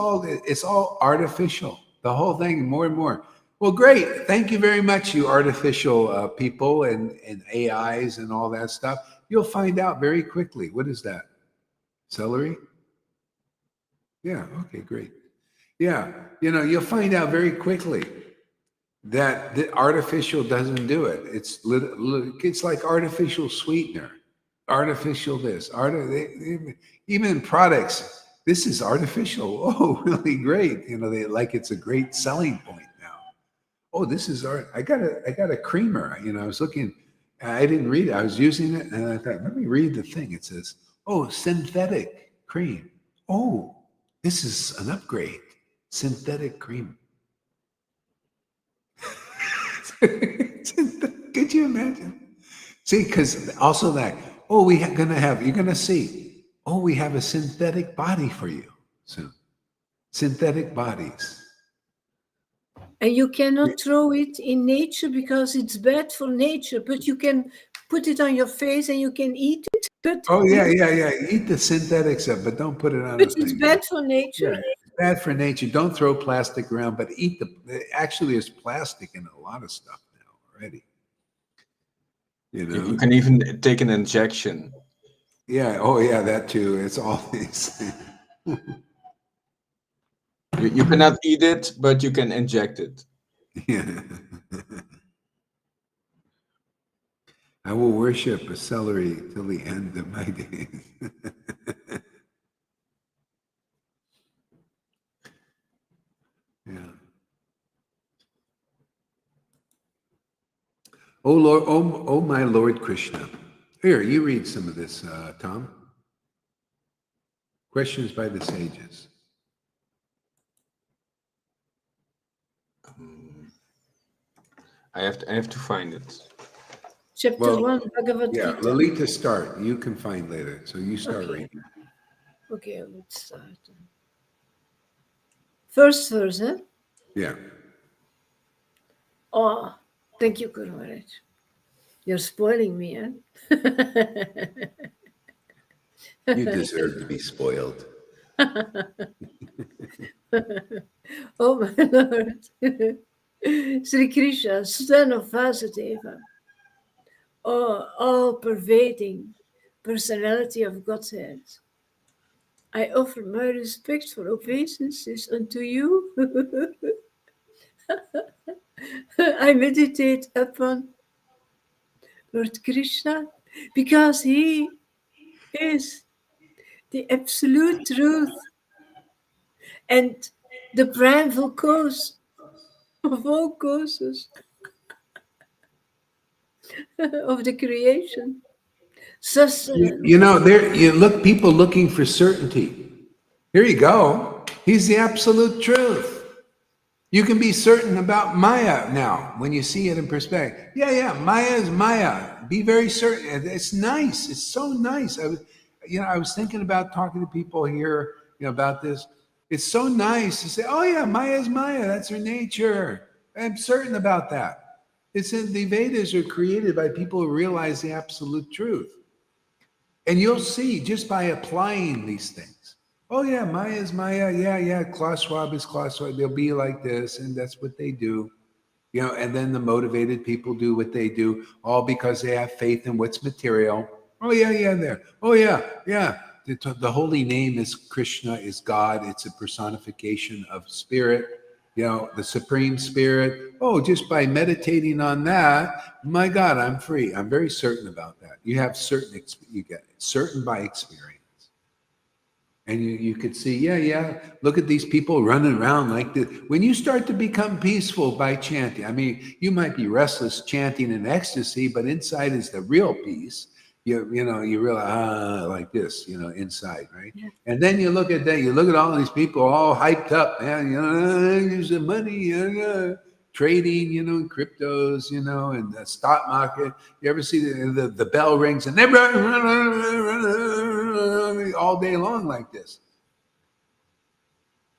all artificial, the whole thing, more and more. Well, great. Thank you very much, you artificial people and AIs and all that stuff. You'll find out very quickly. What is that? Celery? Yeah, okay, great. Yeah, you know, you'll find out very quickly that the artificial doesn't do it. It's like artificial sweetener, artificial this, even products. This is artificial. Oh, really great. You know, like it's a great selling point now. Oh, this is art. I got a creamer. You know, I was looking. I didn't read it. I was using it, and I thought, let me read the thing. It says, "Oh, synthetic cream. Oh, this is an upgrade." Synthetic cream. Could you imagine? See, because also that, oh, you're going to see, oh, we have a synthetic body for you soon. Synthetic bodies. And you cannot throw it in nature because it's bad for nature, but you can put it on your face and you can eat it. But oh, yeah. Eat the synthetic stuff, but don't put it on. But it's bad for nature. Yeah, it's bad for nature. Don't throw plastic around, but eat actually, there's plastic in a lot of stuff now already. You know, you can even take an injection. Yeah. Oh, yeah. That too. It's all these. You cannot eat it, but you can inject it. Yeah. I will worship a celery till the end of my days. Yeah. Oh Lord, oh my Lord Krishna. Here, you read some of this, Tom. Questions by the sages. I have to find it. Chapter 1, Bhagavad Yeah, Gita. Lalita, start. You can find later. So you start Okay. reading. Okay, let's start. First verse, huh? Yeah. Oh, thank you, Guru Maharaj. You're spoiling me, huh? You deserve to be spoiled. Oh, my Lord. Sri Krishna, son of Vasudeva, oh, all-pervading personality of Godhead, I offer my respectful obeisances unto you. I meditate upon Lord Krishna because he is the absolute truth and the primal cause of all causes of the creation. Sustenance. You know, there you look people looking for certainty. Here you go. He's the absolute truth. You can be certain about Maya now when you see it in perspective. Yeah, Maya is Maya. Be very certain. It's nice. It's so nice. I was thinking about talking to people here, about this. It's so nice to say, "Oh yeah, Maya is Maya. That's her nature." I'm certain about that. It's in the Vedas are created by people who realize the absolute truth, and you'll see just by applying these things. Oh yeah, Maya is Maya. Yeah. Klaus Schwab is Klaus Schwab. They'll be like this, and that's what they do. And then the motivated people do what they do, all because they have faith in what's material. Oh yeah, there. Oh yeah. The holy name is Krishna, is God. It's a personification of spirit. The supreme spirit. Oh, just by meditating on that, my God, I'm free. I'm very certain about that. You have certain, you get certain by experience. And you could see, yeah, look at these people running around like this. When you start to become peaceful by chanting, I mean, you might be restless chanting in ecstasy, but inside is the real peace. You realize, like this, inside, right? Yeah. And then you look at that, you look at all these people all hyped up, man, use the money, trading, cryptos, and the stock market. You ever see the bell rings and they're all day long like this?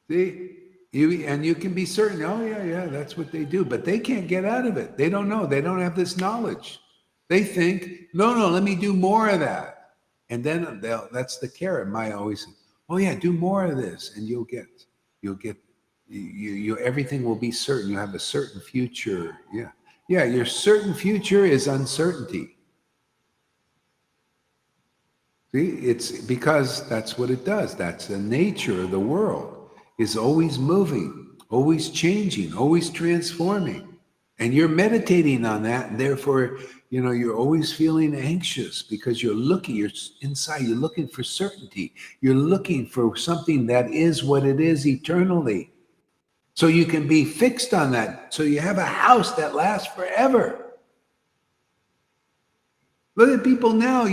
See, you can be certain. Oh yeah, that's what they do, but they can't get out of it. They don't know. They don't have this knowledge. They think, no, let me do more of that, and then that's the carrot. Maya always says, oh yeah, do more of this, and you'll get, everything will be certain. You have a certain future. Yeah. Your certain future is uncertainty. See, it's because that's what it does. That's the nature of the world. Is always moving, always changing, always transforming. And you're meditating on that, and therefore, you're always feeling anxious because you're inside, you're looking for certainty. You're looking for something that is what it is eternally. So you can be fixed on that. So you have a house that lasts forever. Look at people now,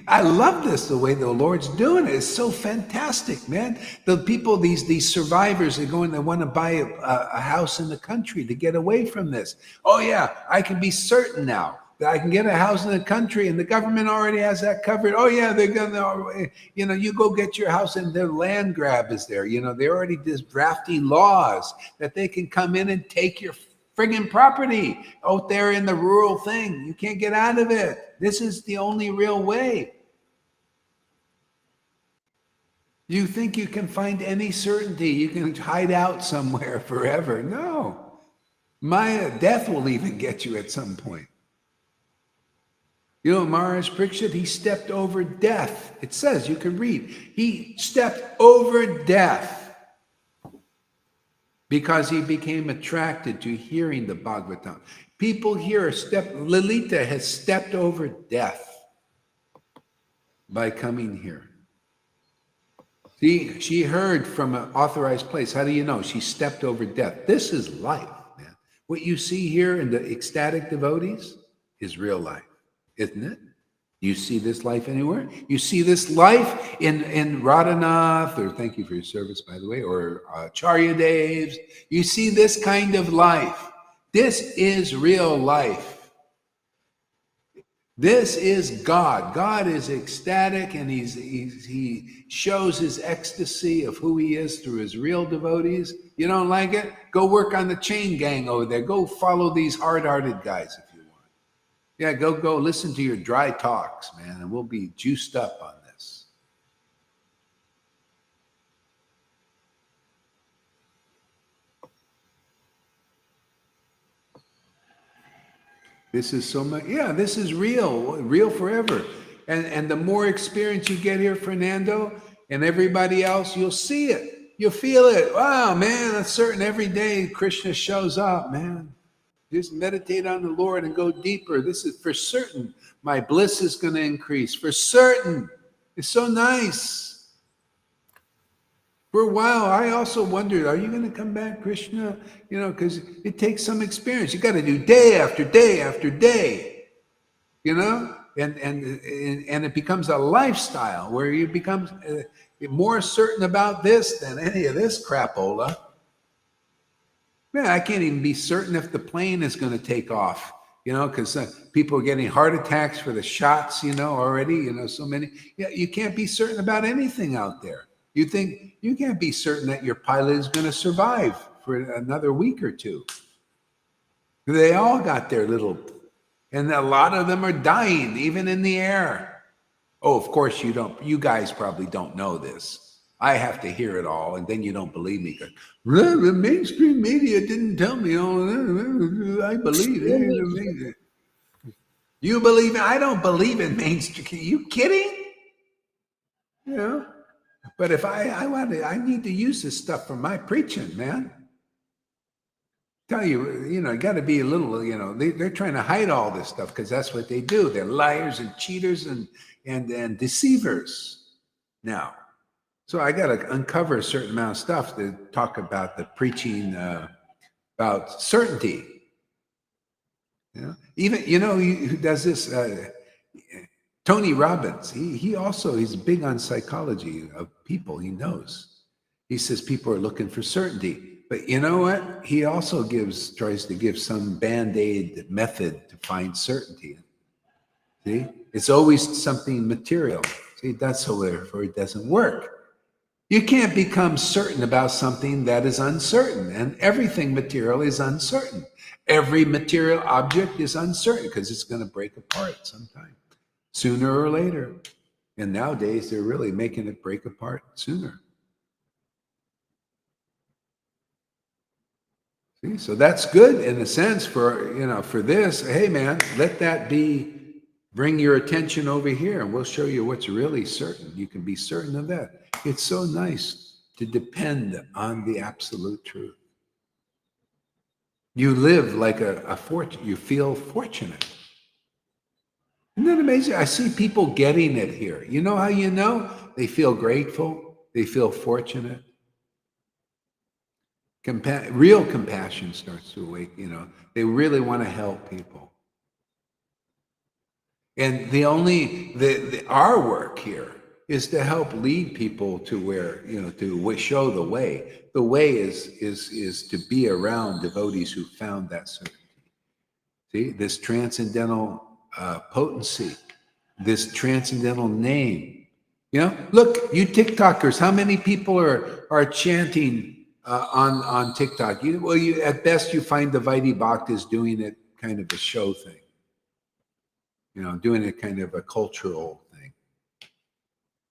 I love this, the way the Lord's doing it. It's so fantastic, man. The people, these survivors, they want to buy a house in the country to get away from this. Oh yeah, I can be certain now that I can get a house in the country and the government already has that covered. Oh yeah, they're going to, you go get your house and their land grab is there. They're already just drafting laws that they can come in and take your friggin' property out there in the rural thing. You can't get out of it. This is the only real way. You think you can find any certainty? You can hide out somewhere forever. No. Death will even get you at some point. Maharaj Parikshit, he stepped over death. It says, you can read, he stepped over death because he became attracted to hearing the Bhagavatam. People here Lalita has stepped over death by coming here. See, she heard from an authorized place. How do you know? She stepped over death. This is life, man. What you see here in the ecstatic devotees is real life, isn't it? You see this life anywhere? You see this life in Radhanath, or thank you for your service, by the way, or Charya Devs. You see this kind of life. This is real life. This is God. God is ecstatic, and he shows his ecstasy of who he is through his real devotees. You don't like it? Go work on the chain gang over there. Go follow these hard-hearted guys if you want. Yeah, go listen to your dry talks, man, and we'll be juiced up on this. This is so much, yeah, this is real forever. And the more experience you get here, Fernando, and everybody else, you'll see it. You'll feel it. Wow, man, that's certain every day Krishna shows up, man. Just meditate on the Lord and go deeper. This is for certain. My bliss is going to increase. For certain. It's so nice. For a while, I also wondered, are you going to come back, Krishna? You know, because it takes some experience. You got to do day after day after day. You know? And it becomes a lifestyle where you become more certain about this than any of this crapola. Man, I can't even be certain if the plane is going to take off, you know, because people are getting heart attacks for the shots, you know, already, you know, so many. Yeah, you can't be certain about anything out there. You think you can't be certain that your pilot is going to survive for another week or two. They all got their little, and a lot of them are dying, even in the air. Oh, of course you guys probably don't know this. I have to hear it all, and then you don't believe me. The mainstream media didn't tell me all that. I believe it. You believe it? I don't believe in mainstream. Are you kidding? You know? But if I need to use this stuff for my preaching, man. Tell you, you know, you got to be a little, you know, they're trying to hide all this stuff because that's what they do. They're liars and cheaters and deceivers now. So I got to uncover a certain amount of stuff to talk about the preaching about certainty. You know, even, you know, who does this? Tony Robbins. He's big on psychology of people. He knows. He says people are looking for certainty, but you know what? He also tries to give some band-aid method to find certainty. See, it's always something material. See, that's where it doesn't work. You can't become certain about something that is uncertain, and everything material is uncertain. Every material object is uncertain because it's going to break apart sometime, sooner or later. And nowadays, they're really making it break apart sooner. See, so that's good in a sense for, you know, for this. Hey, man, let that be. Bring your attention over here and we'll show you what's really certain. You can be certain of that. It's so nice to depend on the absolute truth. You live like a fortune. You feel fortunate. Isn't that amazing? I see people getting it here. You know how you know? They feel grateful. They feel fortunate. Real compassion starts to awake. You know, they really want to help people. And our work here is to help lead people to where, you know, to show the way. The way is to be around devotees who found that certainty. See, this transcendental potency, this transcendental name. You know, look, you TikTokers, how many people are chanting on TikTok? At best you find the Vaidhi Bhaktas doing it kind of a show thing. You know, doing it kind of a cultural thing.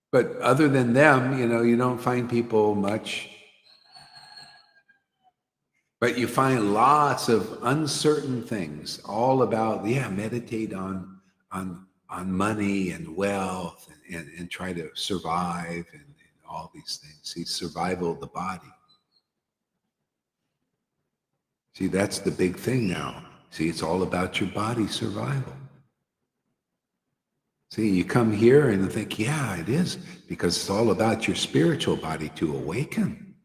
But other than them, you know, you don't find people much. But you find lots of uncertain things, all about, meditate on money and wealth and try to survive and all these things. See, survival of the body. See, that's the big thing now. See, it's all about your body survival. See, you come here and think, yeah, it is, because it's all about your spiritual body to awaken.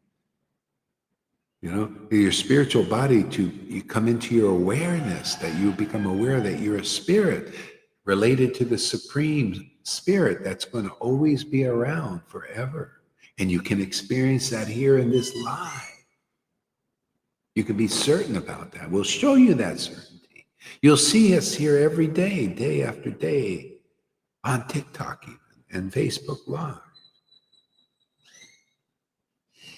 You know, your spiritual body you come into your awareness, that you become aware that you're a spirit. related to the Supreme Spirit that's going to always be around forever. And you can experience that here in this life. You can be certain about that. We'll show you that certainty. You'll see us here every day, day after day, on TikTok even, and Facebook Live.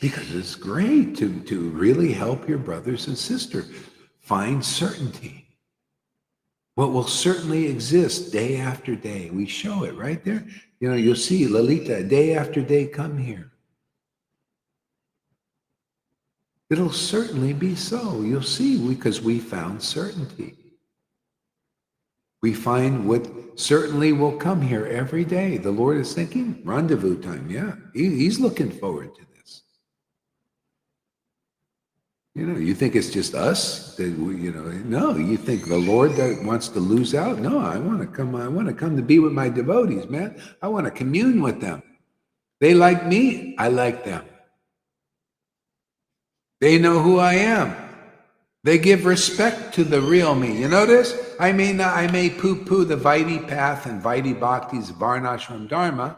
Because it's great to really help your brothers and sisters find certainty. What will certainly exist day after day. We show it right there. You know, you'll see Lalita, day after day, come here. It'll certainly be so. You'll see, because we found certainty. We find what certainly will come here every day. The Lord is thinking, rendezvous time. Yeah, he's looking forward to this. You know, you think it's just us that we, no, you think the Lord that wants to lose out? No, I want to come to be with my devotees, man. I want to commune with them. They like me, I like them. They know who I am. They give respect to the real me. You notice? I may poo-poo the Vaidhi path and Vaidhi Bhakti's Varnashram Dharma,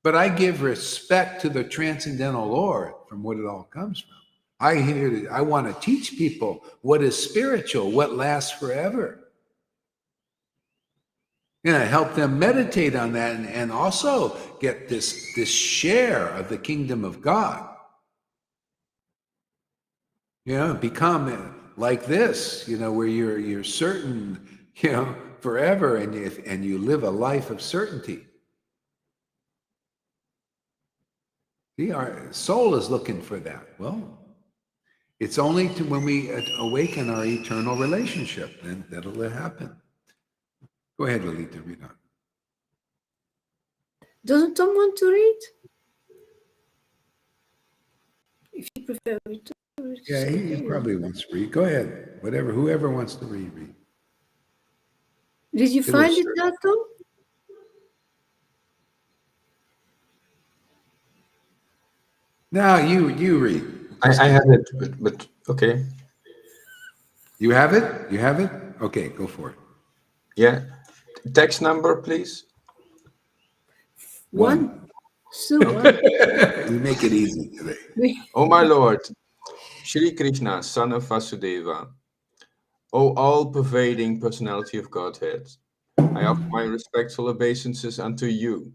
but I give respect to the transcendental Lord from what it all comes from. I want to teach people what is spiritual, what lasts forever. And I help them meditate on that and also get this share of the kingdom of God. Become like this, where you're certain, forever, and you live a life of certainty. See, our soul is looking for that. Well, it's only when we awaken our eternal relationship, then that'll happen. Go ahead, Lalita, read on. Doesn't Tom want to read? If you prefer me to. Yeah, he probably wants to read. Go ahead. Whoever wants to read. Did you find it now, Tom? No, you read. I have it, but okay. You have it? You have it? Okay, go for it. Yeah. Text number, please. One. So We make it easy today. O my Lord, Shri Krishna, son of Vasudeva, O all-pervading personality of Godhead, I offer my respectful obeisances unto you.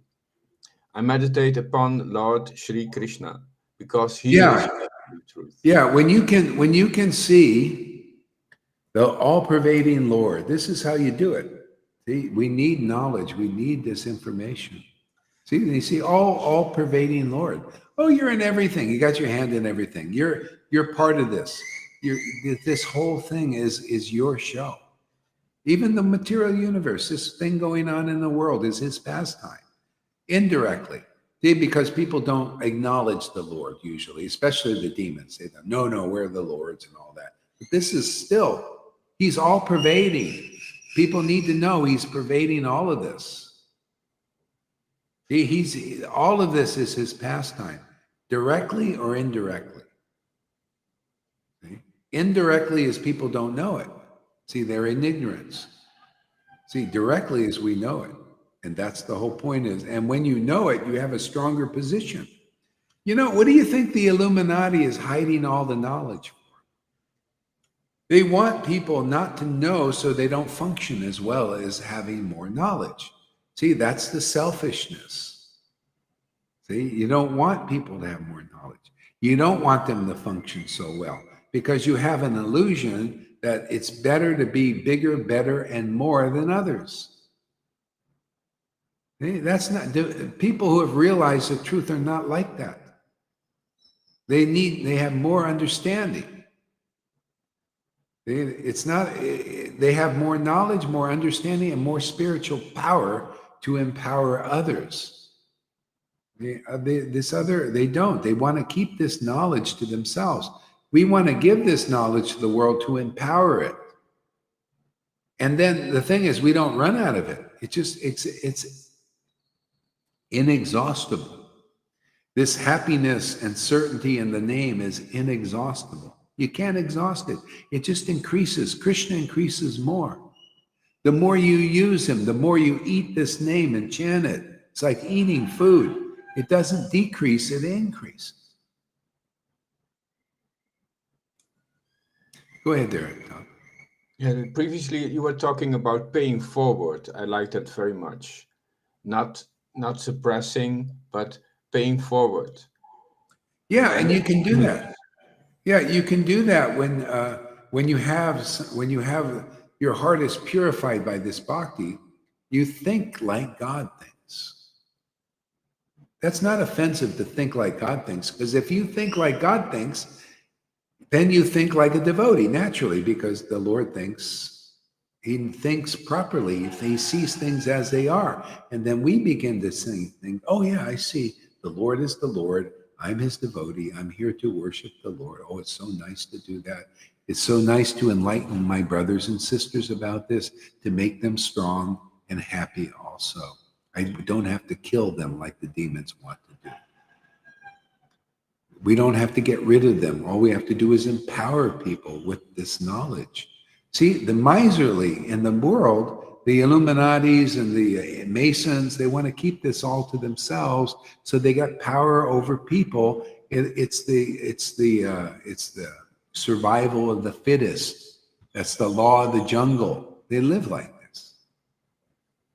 I meditate upon Lord Shri Krishna, because he is the truth. Yeah, when you can see the all-pervading Lord, this is how you do it. See, we need knowledge. We need this information. See, you see all-pervading Lord. Oh, you're in everything. You got your hand in everything. You're part of this. This whole thing is your show. Even the material universe, this thing going on in the world, is his pastime, indirectly. See, because people don't acknowledge the Lord usually, especially the demons. They don't, no, we're the Lords and all that. But this is still, he's all-pervading. People need to know he's pervading all of this. All of this is his pastime, directly or indirectly. See? Indirectly is people don't know it. See, they're in ignorance. See, directly is we know it. And that's the whole point is. And when you know it, you have a stronger position. What do you think the Illuminati is hiding all the knowledge for? They want people not to know so they don't function as well as having more knowledge. See, that's the selfishness. See, you don't want people to have more knowledge. You don't want them to function so well because you have an illusion that it's better to be bigger, better, and more than others. See, that's not, people who have realized the truth are not like that. They have more understanding. They have more knowledge, more understanding, and more spiritual power to empower others. They don't. They want to keep this knowledge to themselves. We want to give this knowledge to the world to empower it. And then the thing is, we don't run out of it. It's inexhaustible. This happiness and certainty in the name is inexhaustible. You can't exhaust it. It just increases. Krishna increases more. The more you use him, the more you eat this name and chant it. It's like eating food. It doesn't decrease, it increases. Go ahead there, Tom. Yeah, previously you were talking about paying forward. I like that very much. Not suppressing, but paying forward. Yeah, and you can do that. Yeah, you can do that when you have your heart is purified by this bhakti. You think like God thinks. That's not offensive to think like God thinks, because if you think like God thinks, then you think like a devotee naturally, because the Lord he thinks properly. He sees things as they are. And then we begin to think, oh yeah, I see. The Lord is the Lord. I'm his devotee. I'm here to worship the Lord. Oh, it's so nice to do that. It's so nice to enlighten my brothers and sisters about this, to make them strong and happy also. I don't have to kill them like the demons want to do. We don't have to get rid of them. All we have to do is empower people with this knowledge. See, the miserly in the world, the Illuminatis and the Masons, they want to keep this all to themselves, so they got power over people. It's the survival of the fittest. That's the law of the jungle. They live like this.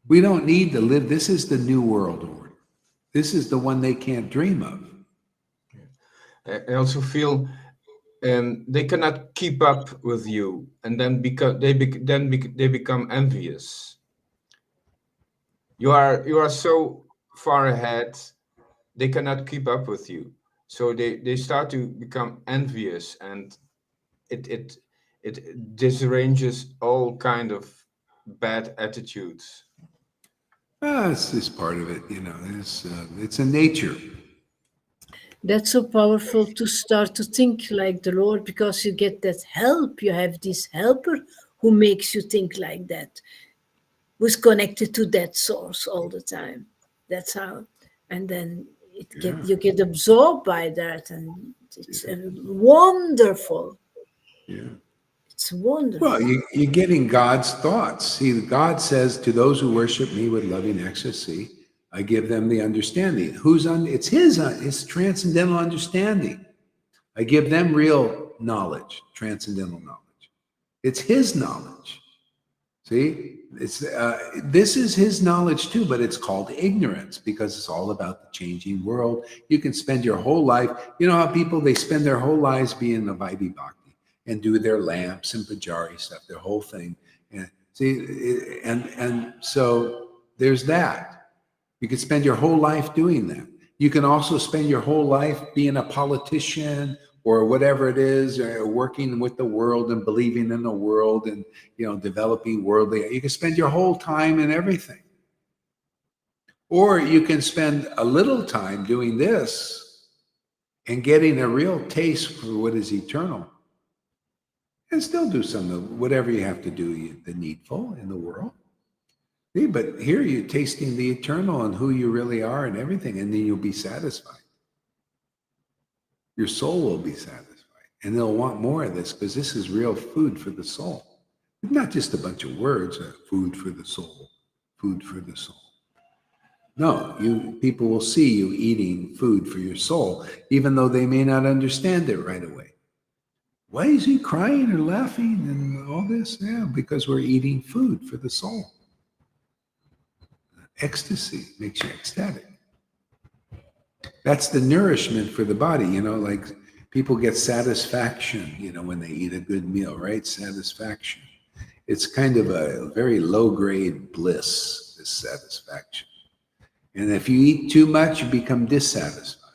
We don't need to live. This is the new world order. This is the one they can't dream of. I also feel they cannot keep up with you, and then they become envious. You are so far ahead, they cannot keep up with you, so they start to become envious, and it disarranges all kind of bad attitudes. It's just part of it, it's a nature. That's so powerful to start to think like the Lord, because you get that help. You have this helper who makes you think like that, who's connected to that source all the time. That's how. And then you get absorbed by that, and it's wonderful. Yeah. It's wonderful. Well, you're getting God's thoughts. See, God says, to those who worship me with loving ecstasy, I give them the understanding. It's his transcendental understanding. I give them real knowledge, transcendental knowledge. It's his knowledge. See, this is his knowledge too, but it's called ignorance, because it's all about the changing world. You can spend your whole life, you know how people, they spend their whole lives being a Vaidhi Bhakti and do their lamps and pujari stuff, their whole thing. And see, and so there's that. You can spend your whole life doing that. You can also spend your whole life being a politician or whatever it is, working with the world and believing in the world and, developing worldly. You can spend your whole time in everything. Or you can spend a little time doing this and getting a real taste for what is eternal, and still do some of whatever you have to do, the needful in the world. See, but here you're tasting the eternal and who you really are and everything, and then you'll be satisfied. Your soul will be satisfied, and they'll want more of this, because this is real food for the soul. It's not just a bunch of words, food for the soul, food for the soul. No, people will see you eating food for your soul, even though they may not understand it right away. Why is he crying or laughing and all this? Yeah, because we're eating food for the soul. Ecstasy makes you ecstatic. That's the nourishment for the body, like people get satisfaction, when they eat a good meal, right? Satisfaction. It's kind of a very low-grade bliss, this satisfaction. And if you eat too much, you become dissatisfied.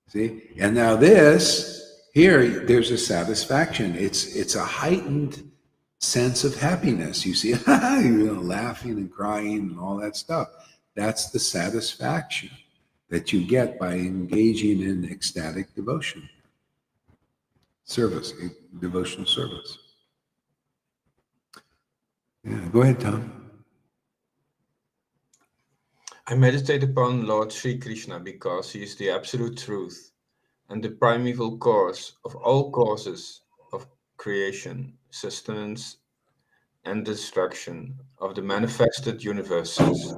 See? And now there's a satisfaction. It's a heightened sense of happiness. You see, laughing and crying and all that stuff. That's the satisfaction that you get by engaging in ecstatic devotion. Service, devotional service. Yeah, go ahead, Tom. I meditate upon Lord Sri Krishna because he is the absolute truth and the primeval cause of all causes of creation, sustenance, and destruction of the manifested universes.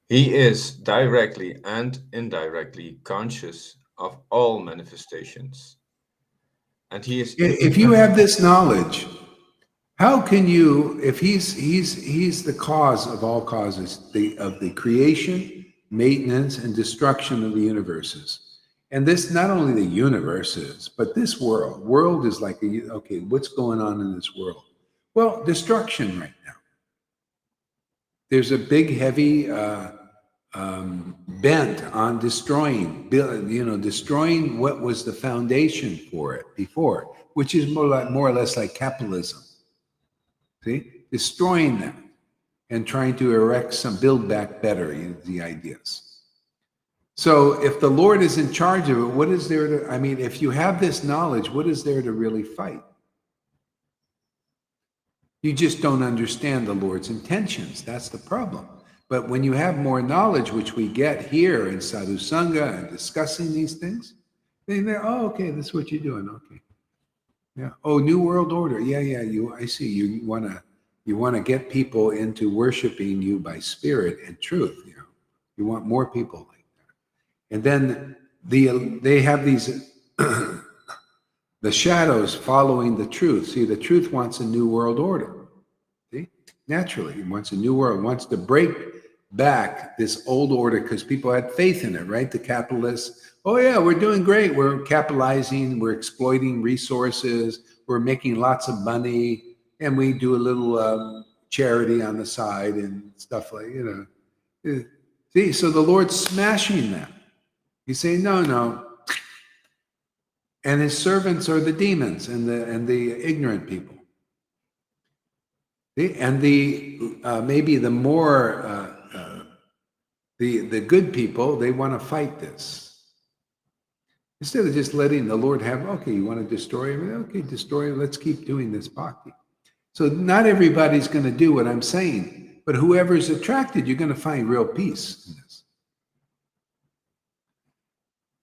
He is directly and indirectly conscious of all manifestations. And he is If you have this knowledge, how can you, if he's the cause of all causes, of the creation, maintenance, and destruction of the universes, and this not only the universes, but this world. World is like okay, what's going on in this world? Well, destruction right now. There's a big, heavy bent on destroying, destroying what was the foundation for it before, which is more or less like capitalism. See, destroying that and trying to build back better the ideas. So if the Lord is in charge of it, what is there to, I mean, if you have this knowledge, what is there to really fight? You just don't understand the Lord's intentions. That's the problem. But when you have more knowledge, which we get here in Sadhu Sangha and discussing these things, then they're, oh, okay, this is what you're doing. Okay. Yeah. Oh, New World Order. Yeah. I see. You wanna get people into worshiping you by spirit and truth. You want more people like that. And then they have these the shadows following the truth. See, the truth wants a new world order. See? Naturally, it wants a new world, wants to break back this old order because people had faith in it, right? The capitalists, oh yeah, we're doing great. We're capitalizing, we're exploiting resources, we're making lots of money, and we do a little charity on the side and stuff like, See, so the Lord's smashing that. He's saying, no. And his servants are the demons and the ignorant people. See? And maybe the more the good people, they want to fight this. Instead of just letting the Lord have, okay, you want to destroy him? Okay, destroy him. Let's keep doing this bhakti. So not everybody's going to do what I'm saying, but whoever's attracted, you're going to find real peace in this.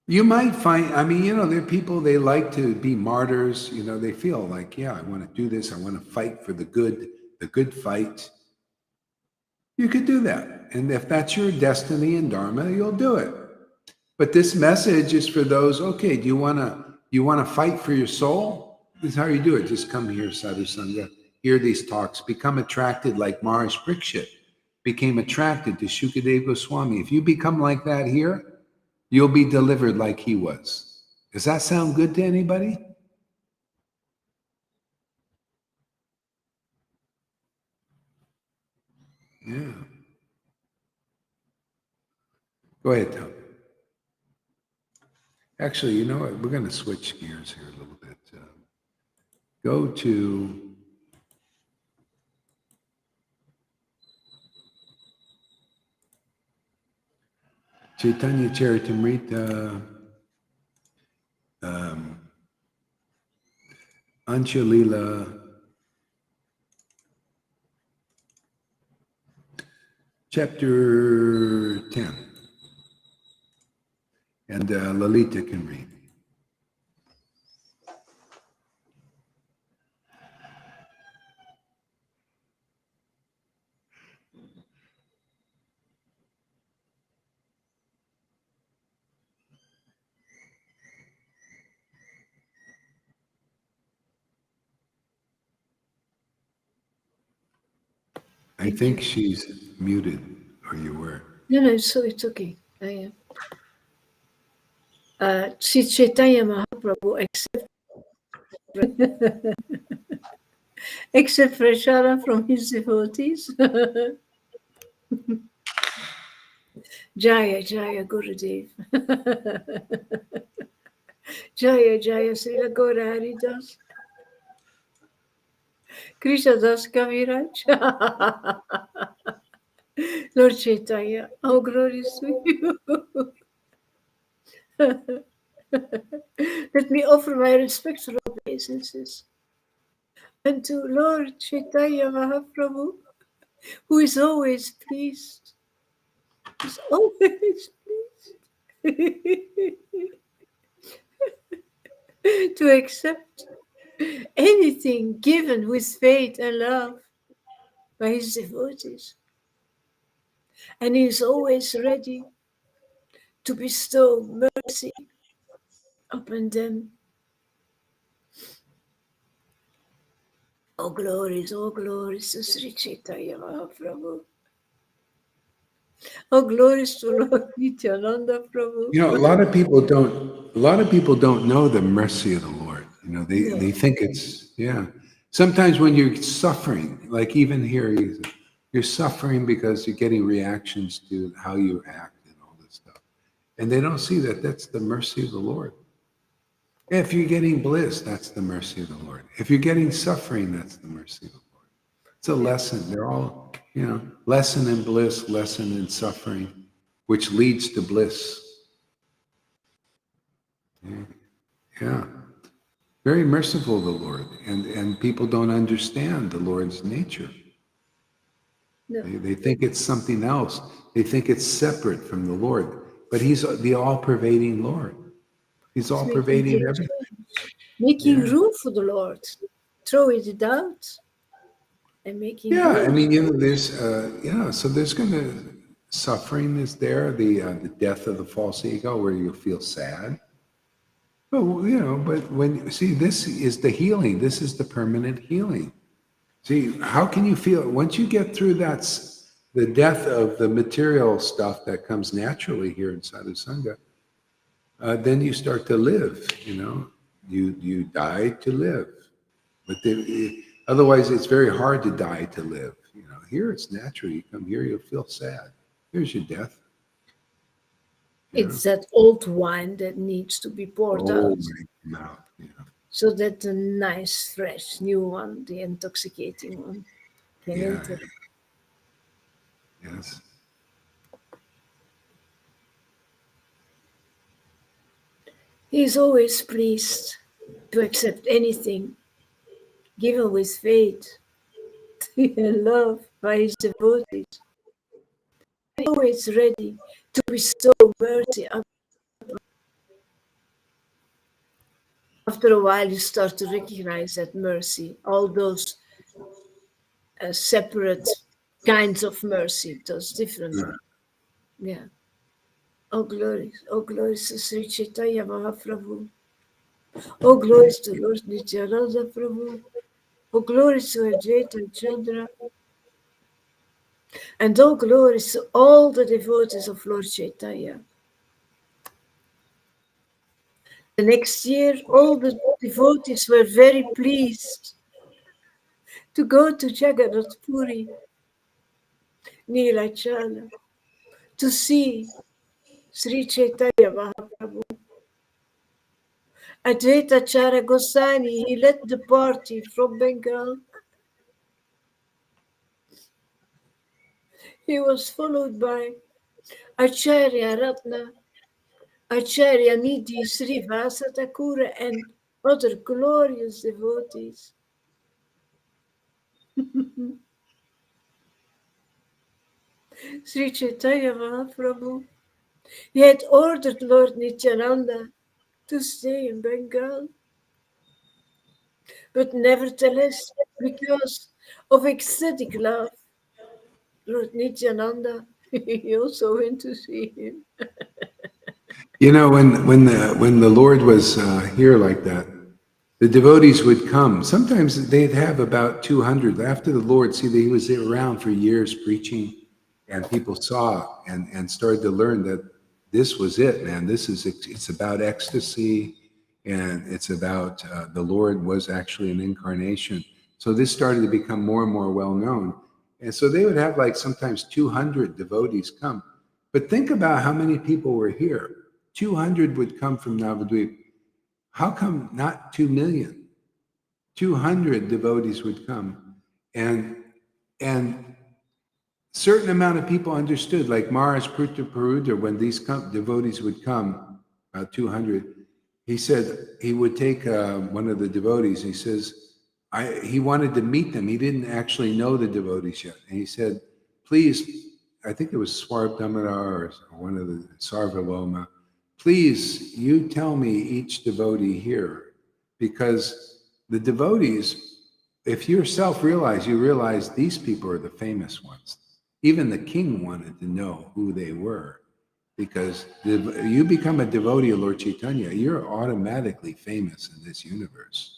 You might find, there are people, they like to be martyrs. They feel like, yeah, I want to do this. I want to fight for the good fight. You could do that. And if that's your destiny and dharma, you'll do it. But this message is for those, okay, do you want to fight for your soul? This is how you do it. Just come here, Sadhu Sangha, hear these talks, become attracted like Maharaj Parikshit became attracted to Shukadeva Goswami. If you become like that here, you'll be delivered like he was. Does that sound good to anybody? Yeah. Go ahead, Tom. Actually, you know what? We're going to switch gears here a little bit. Go to Chaitanya Charitamrita, Anchalila, chapter 10. And Lalita can read. I think she's muted, or you were. No, so it's okay. I am. Sri Chaitanya Mahaprabhu accept prashara from his devotees. Jaya Gurudev. Jaya Srila Gaura Haridas. Krishna Das Kaviraj. Lord Chaitanya, how glorious to you. Let me offer my respectful obeisances unto Lord Chaitanya Mahaprabhu, who is always pleased. Is always pleased to accept anything given with faith and love by his devotees. And he is always ready to bestow mercy upon them. All glories to Sri Chaitanya Mahaprabhu. All glories to Lord Nityananda Prabhu. You know, a lot of people don't know the mercy of the Lord. You know, they think it's, yeah. Sometimes when you're suffering, like even here, you're suffering because you're getting reactions to how you act and all this stuff. And they don't see that that's the mercy of the Lord. If you're getting bliss, that's the mercy of the Lord. If you're getting suffering, that's the mercy of the Lord. It's a lesson. They're all, you know, lesson in bliss, lesson in suffering, which leads to bliss. Yeah. Very merciful, the Lord. And people don't understand the Lord's nature. No. They think it's something else. They think it's separate from the Lord. But he's the all-pervading Lord. He's all-pervading everything. Making room for the Lord. Throwing it out and making Yeah, room. I mean, you know, there's, so there's going to, suffering is there, the death of the false ego, where you feel sad. But, you know, but when, see, this is the healing. This is the permanent healing. See, how can you feel, once you get through that, the death of the material stuff that comes naturally here in Sadhu Sangha, then you start to live, you know, you die to live. But otherwise, it's very hard to die to live. You know, here it's natural. You come here, you'll feel sad. Here's your death. It's that old wine that needs to be poured out. Mouth, yeah. So that the nice, fresh, new one, the intoxicating one, can enter. Yes. He is always pleased to accept anything given with faith and love by his devotees. He is always ready to bestow mercy. After a while, you start to recognize that mercy, all those separate kinds of mercy, those different. Yeah. Oh glories to Sri Chaitanya Mahaprabhu. Oh glories to Lord Nityananda Prabhu. Oh glories to Advaita Chandra. And all glories to all the devotees of Lord Caitanya. The next year, all the devotees were very pleased to go to Jagannath Puri, Nilachala, to see Sri Chaitanya Mahaprabhu. Advaita Chara Goswami, he led the party from Bengal. He was followed by Acharya Ratna, Acharya Nidhi, Srivasa Thakura, and other glorious devotees. Sri Chaitanya Mahaprabhu, he had ordered Lord Nityananda to stay in Bengal. But nevertheless, because of ecstatic love, Lord Nityananda, he also went to see him. You know, when the Lord was here like that, the devotees would come. Sometimes they'd have about 200. After the Lord, see, he was around for years preaching, and people saw and started to learn that this was it, man. It's about ecstasy, and it's about the Lord was actually an incarnation. So this started to become more and more well known. And so they would have like sometimes 200 devotees come. But think about how many people were here. 200 would come from Navadvip. How come not 2 million? 200 devotees would come. And certain amount of people understood, like Maharaj Pruta Parudra, when these devotees would come, about 200, he said he would take one of the devotees. He says, he wanted to meet them. He didn't actually know the devotees yet. And he said, please, I think it was Swarb Damodar or one of the Sarvaloma, please, you tell me each devotee here, because the devotees, if you're self-realized, you realize these people are the famous ones. Even the king wanted to know who they were, because you become a devotee of Lord Caitanya, you're automatically famous in this universe.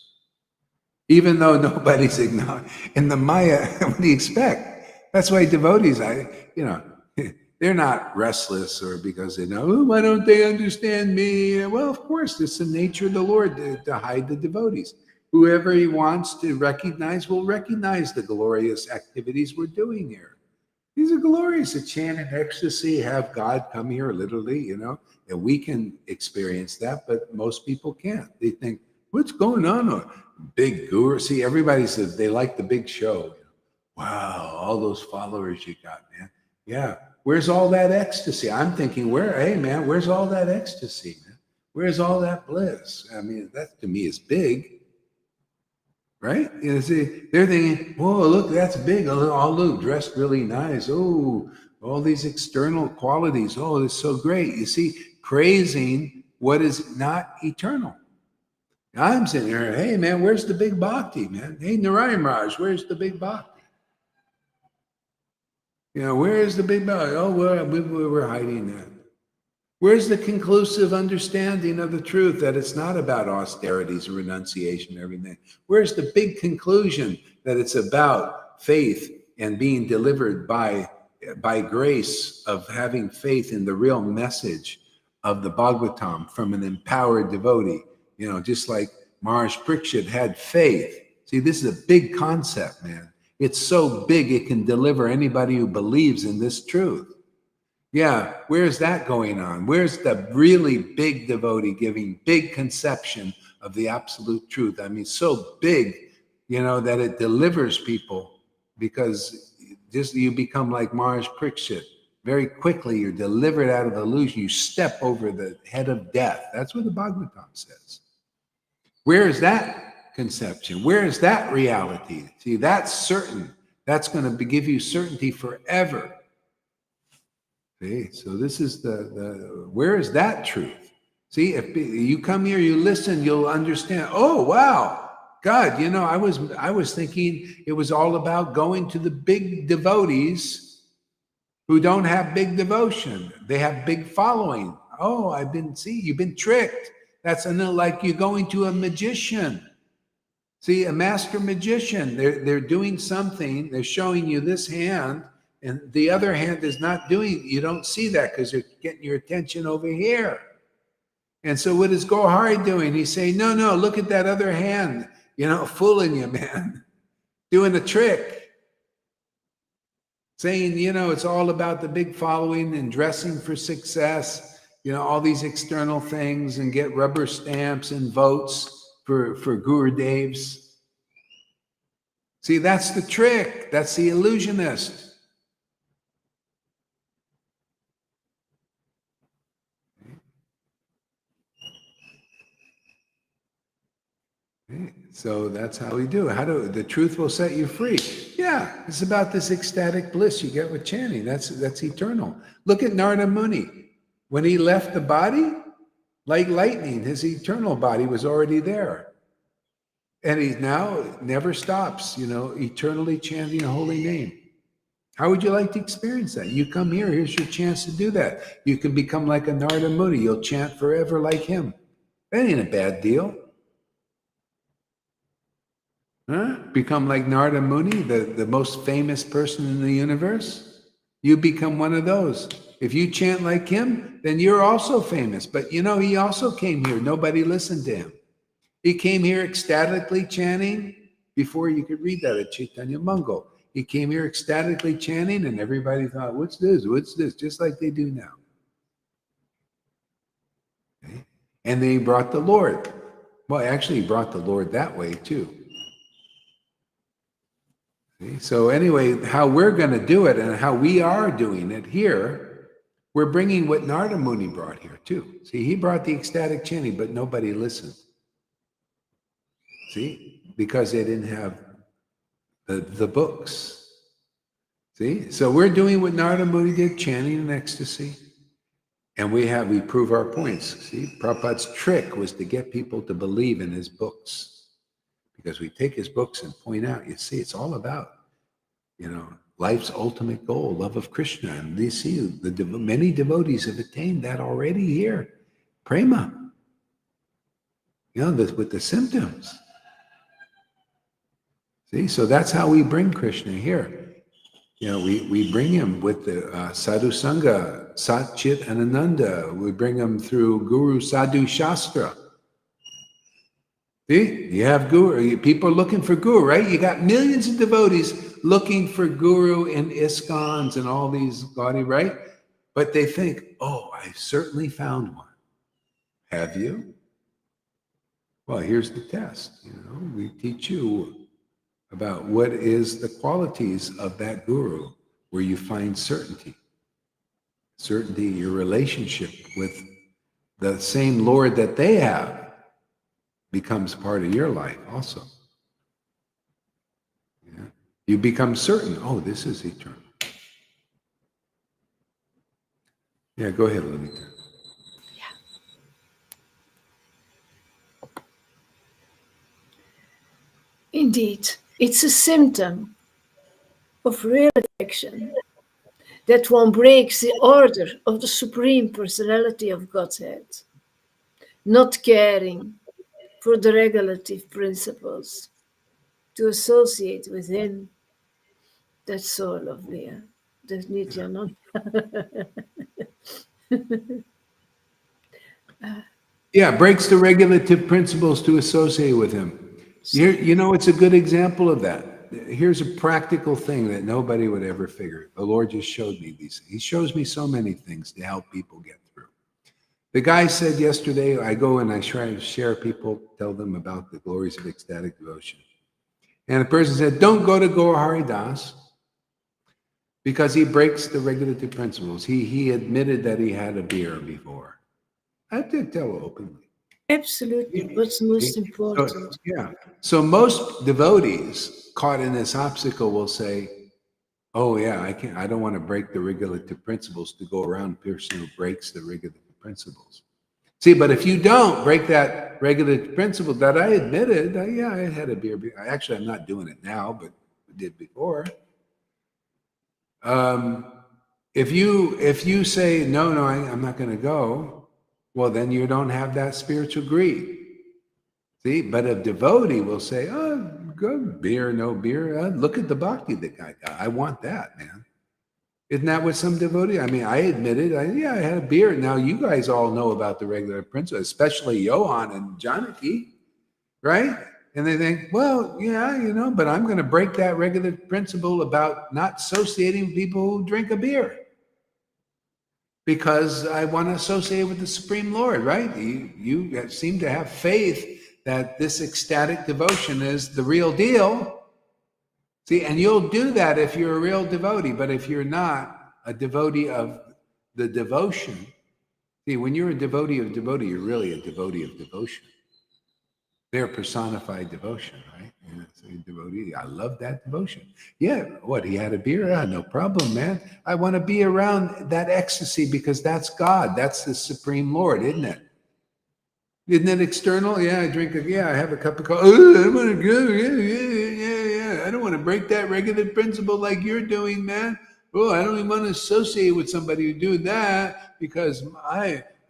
Even though nobody's acknowledged. In the Maya, what do you expect? That's why devotees, they're not restless or because they know, oh, why don't they understand me? Well, of course, it's the nature of the Lord to hide the devotees. Whoever he wants to recognize will recognize the glorious activities we're doing here. These are glorious to chant in ecstasy, have God come here literally, and we can experience that, but most people can't. They think, what's going on? Big guru. See, everybody says they like the big show. Wow, all those followers you got, man. Yeah. Where's all that ecstasy? I'm thinking, hey, man, where's all that ecstasy, man? Where's all that bliss? I mean, that to me is big, right? See, they're thinking, whoa, look, that's big. Oh, look, dressed really nice. Oh, all these external qualities. Oh, it's so great. You see, praising what is not eternal. I'm sitting here, hey, man, where's the big bhakti, man? Hey, Narayan Raj, where's the big bhakti? Where's the big bhakti? Oh, we're hiding that. Where's the conclusive understanding of the truth that it's not about austerities or renunciation and everything? Where's the big conclusion that it's about faith and being delivered by grace of having faith in the real message of the Bhagavatam from an empowered devotee? Just like Maharaj Parikshit had faith. See, this is a big concept, man. It's so big it can deliver anybody who believes in this truth. Yeah, where's that going on? Where's the really big devotee giving big conception of the absolute truth? I mean, so big, that it delivers people, because just you become like Maharaj Parikshit. Very quickly, you're delivered out of illusion. You step over the head of death. That's what the Bhagavatam says. Where is that conception? Where is that reality? See, that's certain. That's going to give you certainty forever. See, so this is where is that truth? See, if you come here, you listen, you'll understand. Oh, wow, God, I was thinking it was all about going to the big devotees who don't have big devotion. They have big following. Oh, you've been tricked. That's like you going to a magician. See, a master magician, they're doing something, they're showing you this hand, and the other hand is not doing, you don't see that because they're getting your attention over here. And so what is Gohari doing? He's saying, no, look at that other hand, fooling you, man, doing a trick. Saying, it's all about the big following and dressing for success, all these external things, and get rubber stamps and votes for Gurudevs. See, that's the trick. That's the illusionist. So that's how we do it. The truth will set you free. Yeah, it's about this ecstatic bliss you get with chanting. That's eternal. Look at Narada Muni. When he left the body, like lightning, his eternal body was already there. And he now never stops, eternally chanting a holy name. How would you like to experience that? You come here, here's your chance to do that. You can become like a Narada Muni. You'll chant forever like him. That ain't a bad deal. Huh? Become like Narada Muni, the most famous person in the universe. You become one of those. If you chant like him, then you're also famous. But he also came here. Nobody listened to him. He came here ecstatically chanting. Before you could read that at Chaitanya Mangal. He came here ecstatically chanting, and everybody thought, what's this? What's this? Just like they do now. Okay? And then he brought the Lord. Well, actually, he brought the Lord that way too. So anyway, how we're going to do it and how we are doing it here, we're bringing what Narada Muni brought here too. See, he brought the ecstatic chanting, but nobody listened. See, because they didn't have the books. See, so we're doing what Narada Muni did, chanting in ecstasy, and we prove our points. See, Prabhupada's trick was to get people to believe in his books. because we take his books and point out, you see, it's all about, life's ultimate goal, love of Krishna. And you see, many devotees have attained that already here. Prema. With the symptoms. See, so that's how we bring Krishna here. We bring him with the Sadhu Sangha, Sat Chit and Ananda. We bring him through Guru Sadhu Shastra. See, you have Guru. People are looking for Guru, right? You got millions of devotees looking for Guru in ISKCONs and all these Gaudiya, right? But they think, oh, I certainly found one. Have you? Well, here's the test. We teach you about what is the qualities of that Guru where you find certainty. Certainty, your relationship with the same Lord that they have becomes part of your life also. Yeah. You become certain, oh, this is eternal. Yeah, go ahead, Lalita. Indeed, it's a symptom of real affection that one breaks the order of the Supreme Personality of Godhead, not caring for the regulative principles to associate with him. That's so lovely. That's Nityananda. Yeah, breaks the regulative principles to associate with him. It's a good example of that. Here's a practical thing that nobody would ever figure. The Lord just showed me these. He shows me so many things to help people get through. The guy said yesterday, I go and I try to share people, tell them about the glories of ecstatic devotion. And the person said, don't go to Gaur Hari Das because he breaks the regulative principles. He admitted that he had a beer before. I did tell openly. Absolutely. What's most important? So most devotees caught in this obstacle will say, oh yeah, I don't want to break the regulative principles to go around a person who breaks the regulative principles. See, but if you don't break that regulative principle that I admitted, I had a beer. Actually, I'm not doing it now, but I did before. If you say, no, I'm not going to go, well, then you don't have that spiritual greed. See, but a devotee will say, oh, good, beer, no beer. Look at the bhakti that guy got. I want that, man. Isn't that what some devotee? I mean, I admitted, I had a beer. Now you guys all know about the regular principle, especially Johan and Janaki, right? And they think, well, yeah, but I'm going to break that regular principle about not associating with people who drink a beer because I want to associate with the Supreme Lord, right? You seem to have faith that this ecstatic devotion is the real deal. See, and you'll do that if you're a real devotee, but if you're not a devotee of the devotion, see, when you're a devotee of devotee, you're really a devotee of devotion. They're personified devotion, right? So devotee, I love that devotion. Yeah, what, he had a beer? No problem, man. I want to be around that ecstasy because that's God. That's the Supreme Lord, isn't it? Isn't it external? Yeah, I have a cup of coffee. Oh, I want to go. Yeah. I don't want to break that regulative principle like you're doing, man. Oh, I don't even want to associate with somebody who do that because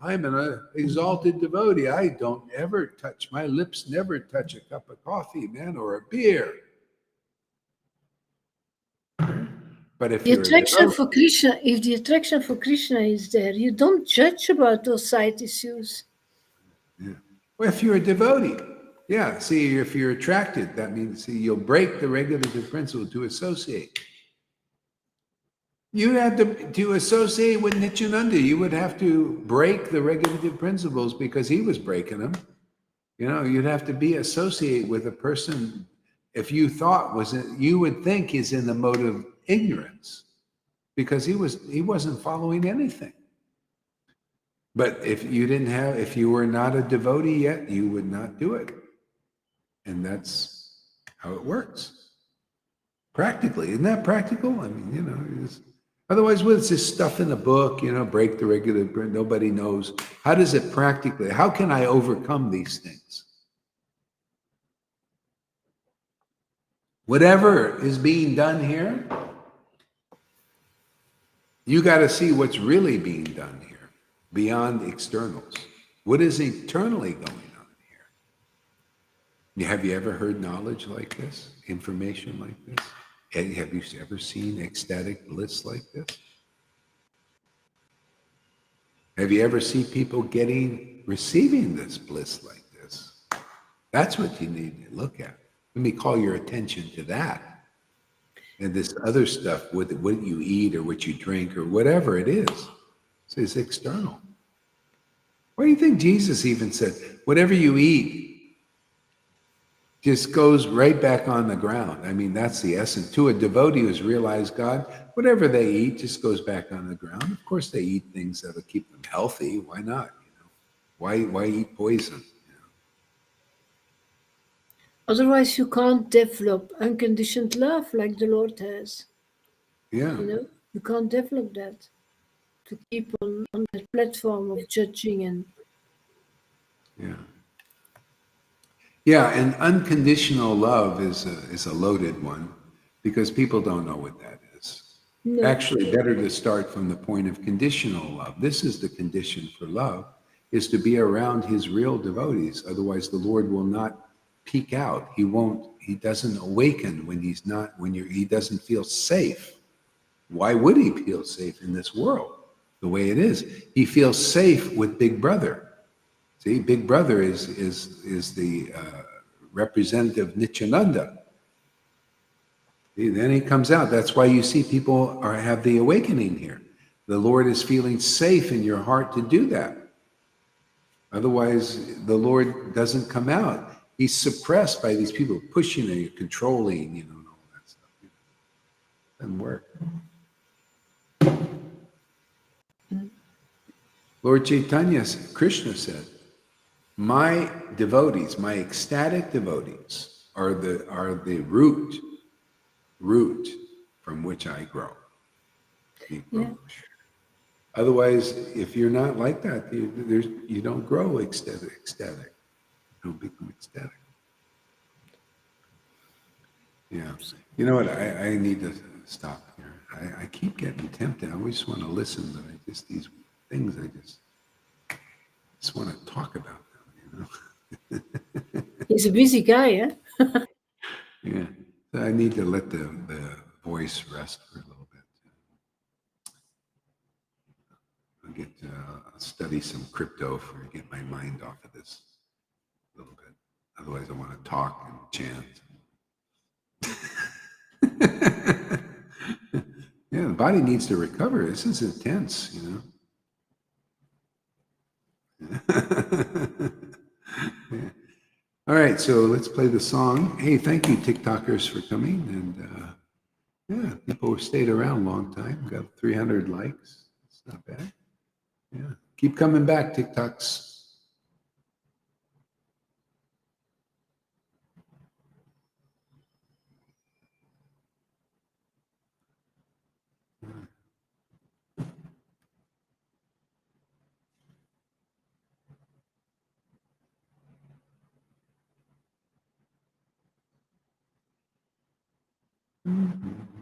I'm an exalted devotee. I don't ever touch, my lips never touch a cup of coffee, man, or a beer. But if the attraction for Krishna, if the attraction for Krishna is there, you don't judge about those side issues. Yeah. Well, if you're a devotee, see, if you're attracted, that means, you'll break the regulative principle to associate. You have to associate with Nityananda. You would have to break the regulative principles because he was breaking them. You'd have to be associate with a person if you thought you would think is in the mode of ignorance because he wasn't following anything. But if you were not a devotee yet, you would not do it. And that's how it works. Practically. Isn't that practical? I mean, otherwise, what's this stuff in the book, break the regular, nobody knows. How does it practically, how can I overcome these things? Whatever is being done here, you got to see what's really being done here, beyond externals. What is eternally going on here? Have you ever heard knowledge like this, information like this? Have you ever seen ecstatic bliss like this? Have you ever seen people receiving this bliss like this? That's what you need to look at. Let me call your attention to that. And this other stuff, what you eat or what you drink or whatever it is external. Why do you think Jesus even said, whatever you eat just goes right back on the ground? I mean, that's the essence. To a devotee who's realized God, whatever they eat just goes back on the ground. Of course, they eat things that'll keep them healthy. Why not? Why eat poison? Otherwise, you can't develop unconditioned love like the Lord has. Yeah. You can't develop that to keep on that platform of judging and. Yeah, and unconditional love is a loaded one because people don't know what that is. No. Actually, better to start from the point of conditional love. This is the condition for love, is to be around his real devotees. Otherwise, the Lord will not peek out. He doesn't awaken when he doesn't feel safe. Why would he feel safe in this world the way it is? He feels safe with Big Brother. See, Big Brother is the representative Nityananda. See, then he comes out. That's why you see people have the awakening here. The Lord is feeling safe in your heart to do that. Otherwise, the Lord doesn't come out. He's suppressed by these people pushing and controlling, and all that stuff. It doesn't work. Lord Caitanya, Krishna said, my devotees, my ecstatic devotees, are the root from which I grow. Yeah. Otherwise, if you're not like that, you don't grow ecstatic. You don't become ecstatic. Yeah. You know what? I need to stop here. I keep getting tempted. I always want to listen, but these things, I just want to talk about them, He's a busy guy, eh? Yeah. So I need to let the voice rest for a little bit. I'll study some crypto to get my mind off of this a little bit. Otherwise, I want to talk and chant. Yeah, the body needs to recover. This is intense, Yeah. All right, so let's play the song. Hey, thank you, TikTokers, for coming. And yeah, people have stayed around a long time. Got 300 likes. It's not bad. Yeah, keep coming back, TikToks. Mm-hmm.